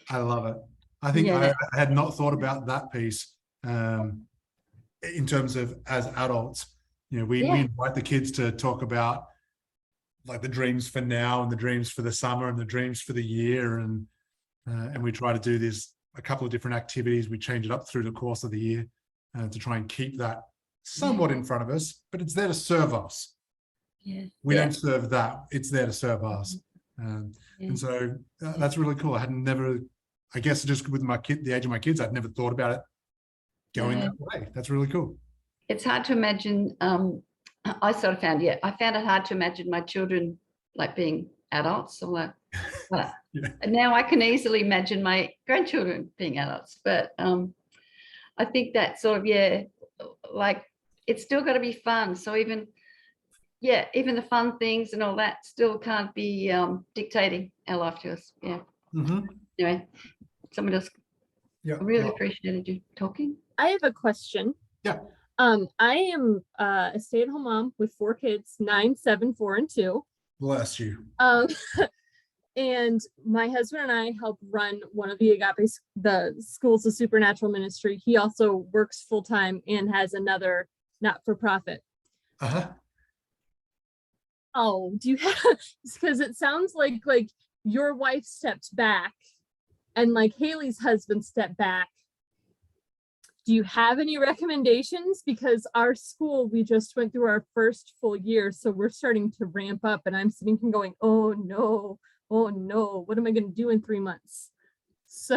I love it. I think I had not thought about that piece in terms of as adults. We invite the kids to talk about like the dreams for now and the dreams for the summer and the dreams for the year, and we try to do this a couple of different activities. We change it up through the course of the year to try and keep that somewhat in front of us, but it's there to serve us. We don't serve that, it's there to serve us. And so that's really cool. I guess just with the age of my kids, I'd never thought about it going that way. That's really cool. It's hard to imagine. I sort of found it hard to imagine my children like being adults or and now I can easily imagine my grandchildren being adults, but I think that sort of like it's still got to be fun. So even the fun things and all that still can't be dictating our life to us. Anyway, someone else. Yeah. I really well, appreciated you talking. I have a question. Yeah. I am a stay-at-home mom with 4 kids, 9, 7, 4, and 2. bless you. And my husband and I help run one of the the schools of supernatural ministry. He also works full-time and has another not-for-profit. Uh-huh. Oh, do you have, because it sounds like your wife stepped back and like Haley's husband stepped back. Do you have any recommendations? Because our school, we just went through our first full year, so we're starting to ramp up, and I'm sitting here going, oh no, what am I going to do in 3 months? So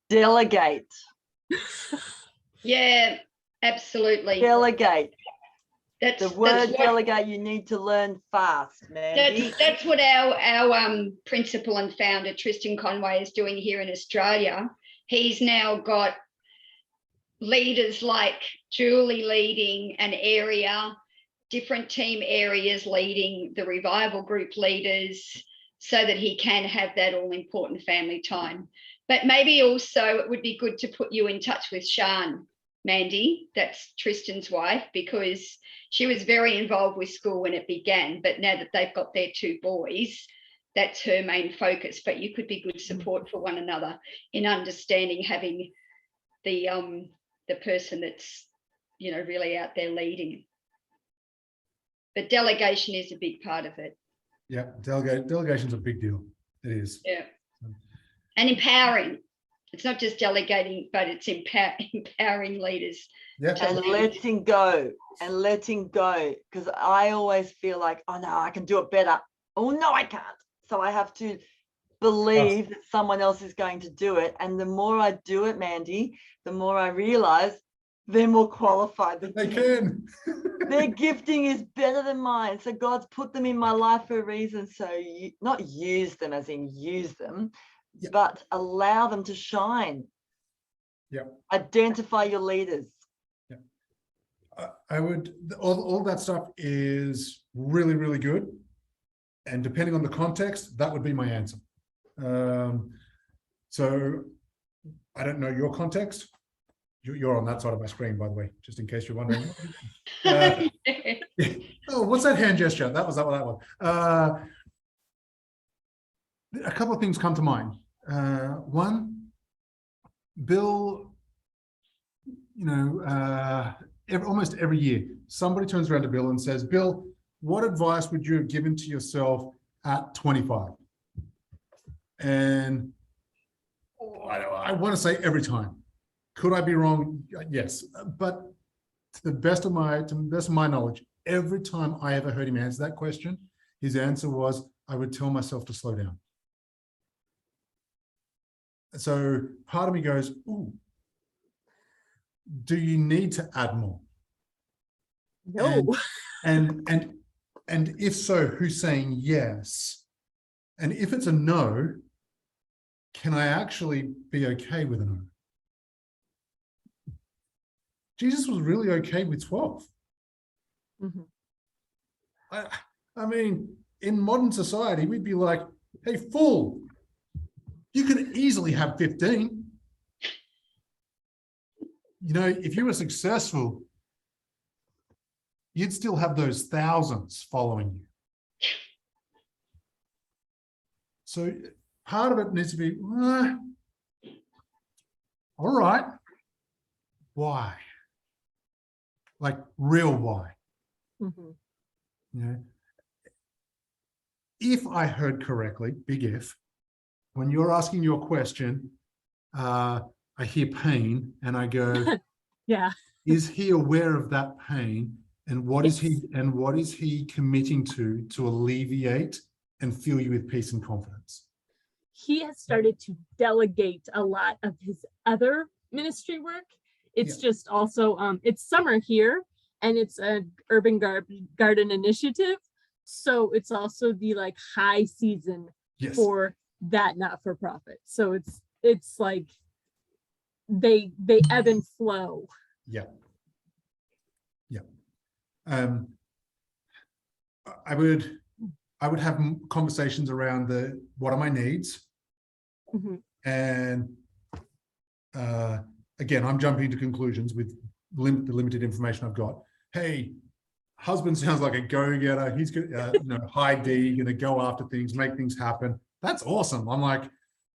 Delegate. Yeah, absolutely. Delegate. That's The word what, delegate you need to learn fast, man. that's what our principal and founder Tristan Conway is doing here in Australia. He's now got leaders like Julie leading an area, different team areas leading the revival group leaders, so that he can have that all important family time. But maybe also it would be good to put you in touch with Shan, Mandy, that's Tristan's wife, because she was very involved with school when it began, but now that they've got their 2 boys, that's her main focus. But you could be good support for one another in understanding, having the person that's, you know, really out there leading. But delegation is a big part of it. Yeah, delegation's a big deal. It is. Yeah. And empowering. It's not just delegating, but it's empowering leaders. Yeah. And letting go. Because I always feel like, oh no, I can do it better. Oh no, I can't. So I have to believe that someone else is going to do it. And the more I do it, Mandy, the more I realize they're more qualified than They can. Their gifting is better than mine. So God's put them in my life for a reason. So not use them as in use them, yeah, but allow them to shine. Yeah. Identify your leaders. Yeah. I would, all that stuff is really, really good. And depending on the context, that would be my answer. So I don't know your context. You're on that side of my screen, by the way, just in case you're wondering. Oh, what's that hand gesture? That was that one. A couple of things come to mind. One, Bill, you know, almost every year, somebody turns around to Bill and says, Bill, what advice would you have given to yourself at 25? And I want to say every time. Could I be wrong? Yes, but to the best of my knowledge, every time I ever heard him answer that question, his answer was, I would tell myself to slow down. So part of me goes, ooh, do you need to add more? No. And if so, who's saying yes? And if it's a no, can I actually be okay with a no? Jesus was really okay with 12. Mm-hmm. I mean, in modern society, we'd be like, hey, fool, you could easily have 15. You know, if you were successful, you'd still have those thousands following you. So part of it needs to be, all right, why? Like real why. Mm-hmm. You know, if I heard correctly, big if, when you're asking your question, I hear pain and I go, yeah. Is he aware of that pain? And what is he committing to alleviate and fill you with peace and confidence? He has started to delegate a lot of his other ministry work. It's just also, it's summer here and it's an urban garden initiative. So it's also the like high season for that not-for-profit. So it's like they ebb and flow. Yeah. Yeah. I would have conversations around what are my needs Mhm. And again, I'm jumping to conclusions with the limited information I've got. Hey, husband sounds like a go-getter. He's good, high D, going to go after things, make things happen. That's awesome. I'm like,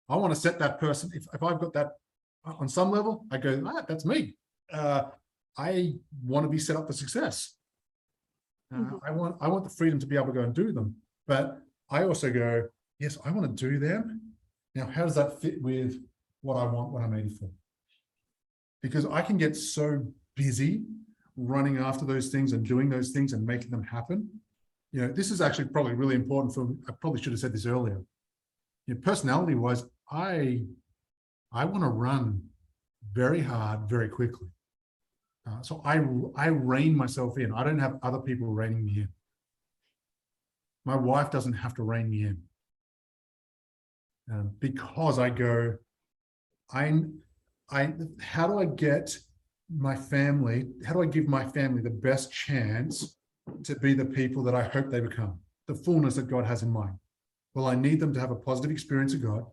I want to set that person. If I've got that on some level, I go, that's me. I want to be set up for success. I want the freedom to be able to go and do them. But I also go, yes, I want to do them. Now, how does that fit with what I want when I'm 84? Because I can get so busy running after those things and doing those things and making them happen. This is actually probably really important I probably should have said this earlier. Personality wise, I want to run very hard, very quickly. So I rein myself in. I don't have other people reining me in. My wife doesn't have to rein me in. Because I go, how do I get my family, how do I give my family the best chance to be the people that I hope they become, the fullness that God has in mind? Well, I need them to have a positive experience of God.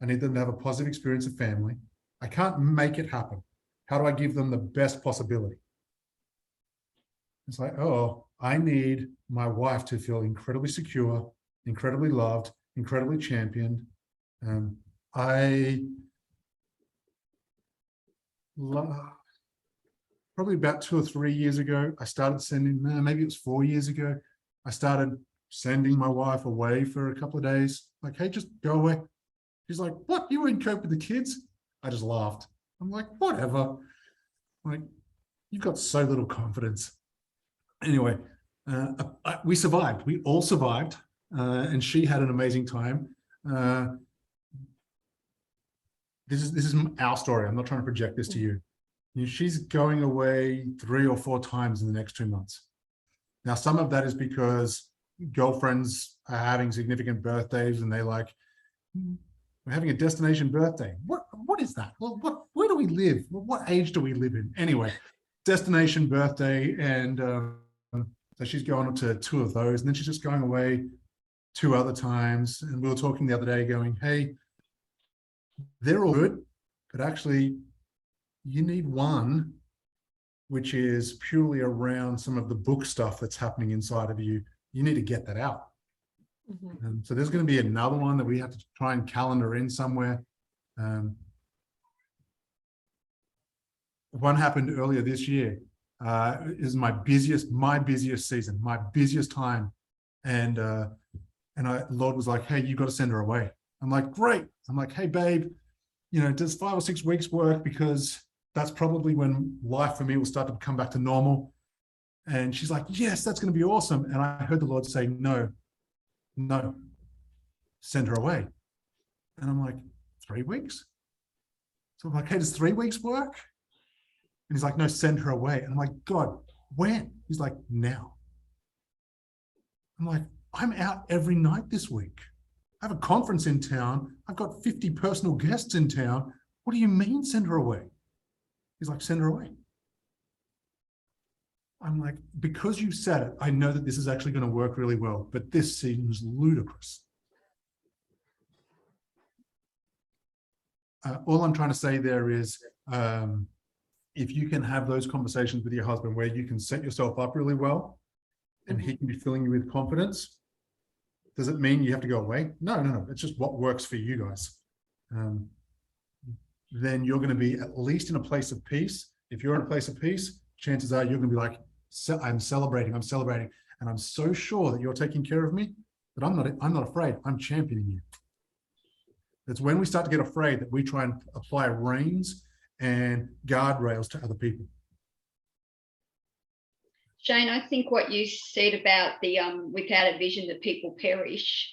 I need them to have a positive experience of family. I can't make it happen. How do I give them the best possibility? It's like, oh, I need my wife to feel incredibly secure, incredibly loved, incredibly championed. Probably about 2 or 3 years ago, I started sending, maybe it was 4 years ago, I started sending my wife away for a couple of days. Like, hey, just go away. She's like, what? You wouldn't cope with the kids? I just laughed. I'm like, whatever. Like, you've got so little confidence. Anyway, we survived. We all survived. And she had an amazing time. This is our story. I'm not trying to project this to you. She's going away 3 or 4 times in the next 2 months. Now, some of that is because girlfriends are having significant birthdays and they're like, we're having a destination birthday. What is that? Well, where do we live? What age do we live in? Anyway, destination birthday. And so she's going to 2 of those. And then she's just going away 2 other times. And we were talking the other day going, hey, they're all good, but actually you need one which is purely around some of the book stuff that's happening inside of you. You need to get that out. Mm-hmm. So there's going to be another one that we have to try and calendar in somewhere. One happened earlier this year. Is my busiest season, my busiest time. And Lord was like, hey, you got to send her away. I'm like, great. I'm like, hey, babe, does 5 or 6 weeks work? Because that's probably when life for me will start to come back to normal. And she's like, yes, that's going to be awesome. And I heard the Lord say, no, send her away. And I'm like, 3 weeks? So I'm like, hey, does 3 weeks work? And he's like, no, send her away. And I'm like, God, when? He's like, now. I'm like, I'm out every night this week. I have a conference in town. I've got 50 personal guests in town. What do you mean send her away? He's like, send her away. I'm like, because you said it, I know that this is actually going to work really well, but this seems ludicrous. All I'm trying to say there is, if you can have those conversations with your husband where you can set yourself up really well and he can be filling you with confidence, does it mean you have to go away? No. It's just what works for you guys. Then you're going to be at least in a place of peace. If you're in a place of peace, chances are you're going to be like, I'm celebrating. And I'm so sure that you're taking care of me that I'm not afraid. I'm championing you. It's when we start to get afraid that we try and apply reins and guardrails to other people. Shane, I think what you said about the without a vision, the people perish,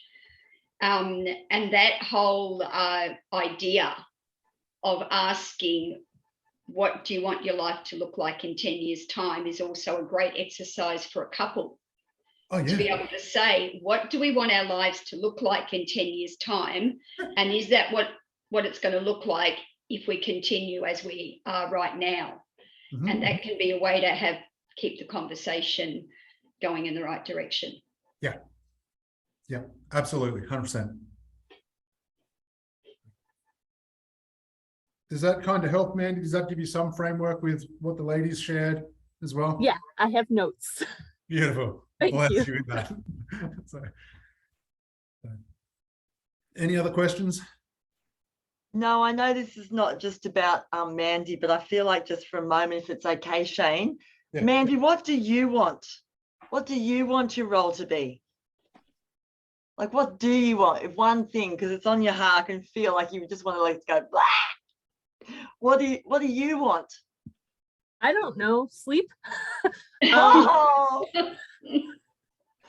and that whole idea of asking, what do you want your life to look like in 10 years' time is also a great exercise for a couple. Oh, yeah. To be able to say, what do we want our lives to look like in 10 years' time? And is that what it's going to look like if we continue as we are right now? Mm-hmm. And that can be a way to keep the conversation going in the right direction. Yeah, absolutely, 100%. Does that kind of help, Mandy? Does that give you some framework with what the ladies shared as well? Yeah, I have notes. Beautiful. Thank Bless you. you with that. so, any other questions? No, I know this is not just about Mandy, but I feel like just for a moment, if it's okay, Shane. Yeah. Mandy, what do you want? What do you want your role to be? Like, what do you want? If one thing, because it's on your heart, I can feel like you just want to like go, blah. What do you want? I don't know. Sleep. Oh.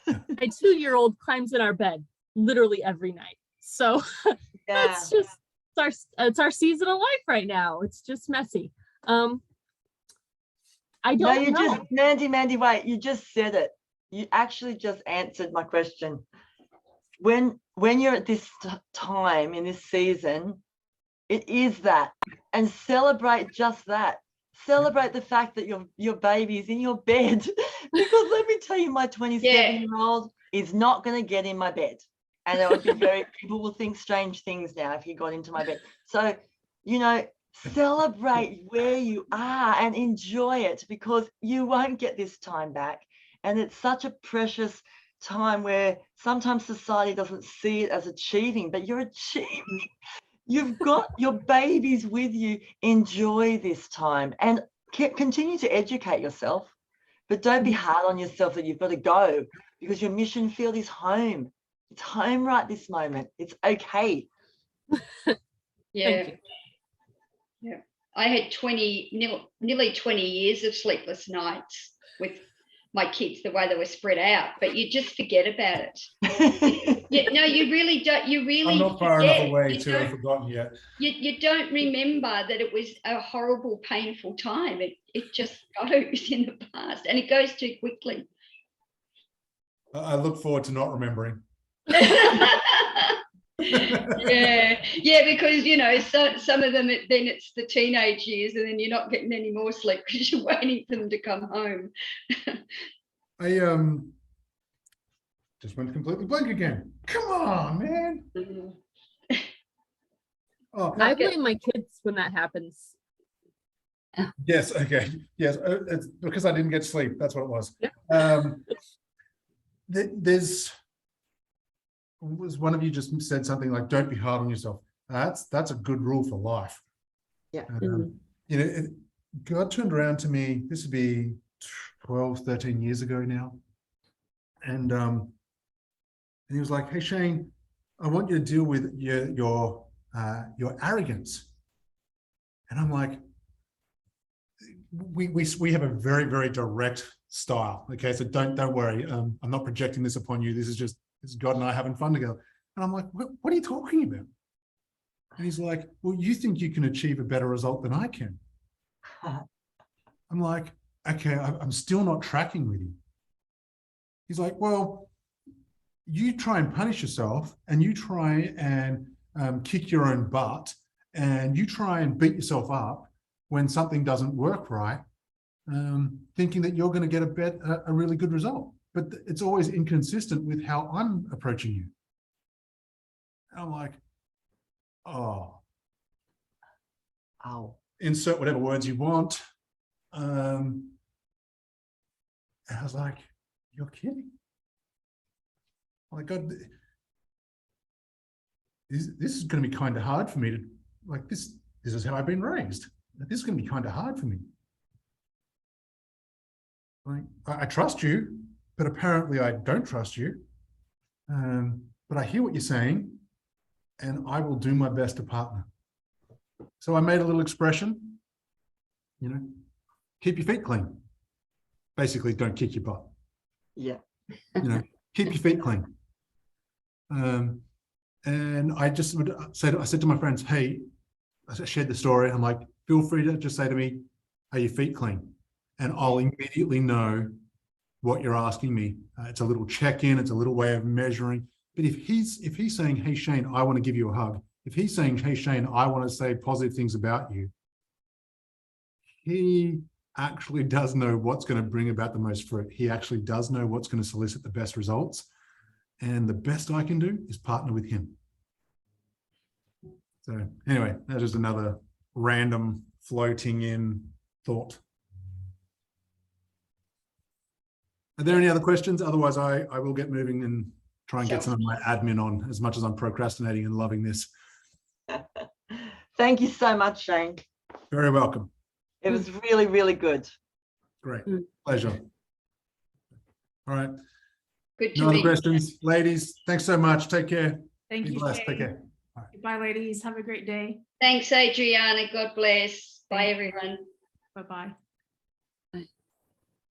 My 2-year-old climbs in our bed literally every night. So Yeah. that's just it's our season of life right now. It's just messy. I don't know. Mandy, wait, you just said it. You actually just answered my question. When you're at this time in this season, it is that, and celebrate just that. Celebrate the fact that your baby is in your bed, because let me tell you, my 27-year-old is not going to get in my bed, and it would be people will think strange things now if he got into my bed. So, celebrate where you are and enjoy it, because you won't get this time back, and it's such a precious time where sometimes society doesn't see it as achieving, but you're achieving. You've got your babies with you. Enjoy this time and continue to educate yourself, but don't be hard on yourself that you've got to go, because your mission field is home. It's home right this moment. It's okay. Yeah. Yeah. I had nearly 20 years of sleepless nights with my kids, the way they were spread out, but you just forget about it. No, you really don't. You really I'm not far enough away to have forgotten yet. You don't remember that it was a horrible, painful time. It just goes in the past, and it goes too quickly. I look forward to not remembering. yeah, because some of them, then it's the teenage years, and then you're not getting any more sleep because you're waiting for them to come home. I just went completely blank again. Come on, man. Oh, I blame my kids when that happens. Yes. Okay. Yes. It's because I didn't get sleep. That's what it was. Was one of you just said something like, "Don't be hard on yourself." That's a good rule for life. Yeah. God turned around to me. This would be 12, 13 years ago now, and he was like, "Hey, Shane, I want you to deal with your arrogance." And I'm like, we have a very, very direct style. Okay, so don't worry. I'm not projecting this upon you. This is God and I having fun together. And I'm like, what are you talking about? And he's like, well, you think you can achieve a better result than I can. I'm like, okay, I'm still not tracking with you. He's like, well, you try and punish yourself, and you try and kick your own butt, and you try and beat yourself up when something doesn't work right, thinking that you're going to get a really good result. But it's always inconsistent with how I'm approaching you. And I'm like, oh, insert whatever words you want. And I was like, you're kidding. Oh my God, this is going to be kind of hard for me to, like, this is how I've been raised. This is going to be kind of hard for me. Like, I trust you, but apparently I don't trust you. But I hear what you're saying, and I will do my best to partner. So I made a little expression, keep your feet clean. Basically, don't kick your butt. Yeah. Keep your feet clean. And I just I said to my friends, hey, I shared the story. I'm like, feel free to just say to me, are your feet clean? And I'll immediately know what you're asking me. It's a little check-in. It's a little way of measuring. But if he's saying, hey, Shane, I want to give you a hug. If he's saying, hey, Shane, I want to say positive things about you, he actually does know what's going to bring about the most fruit. He actually does know what's going to solicit the best results. And the best I can do is partner with him. So anyway, that is another random floating in thought. Are there any other questions? Otherwise, I will get moving and try and get some of my admin on, as much as I'm procrastinating and loving this. Thank you so much, Shane. Very welcome. It was really, really good. Great. Pleasure. All right. Good to No other meet you. questions? Ladies, thanks so much. Take care. Thank Be you. blessed. Shane. Take care. Goodbye, ladies. Have a great day. Thanks, Adriana. God bless. Bye, everyone. Bye-bye.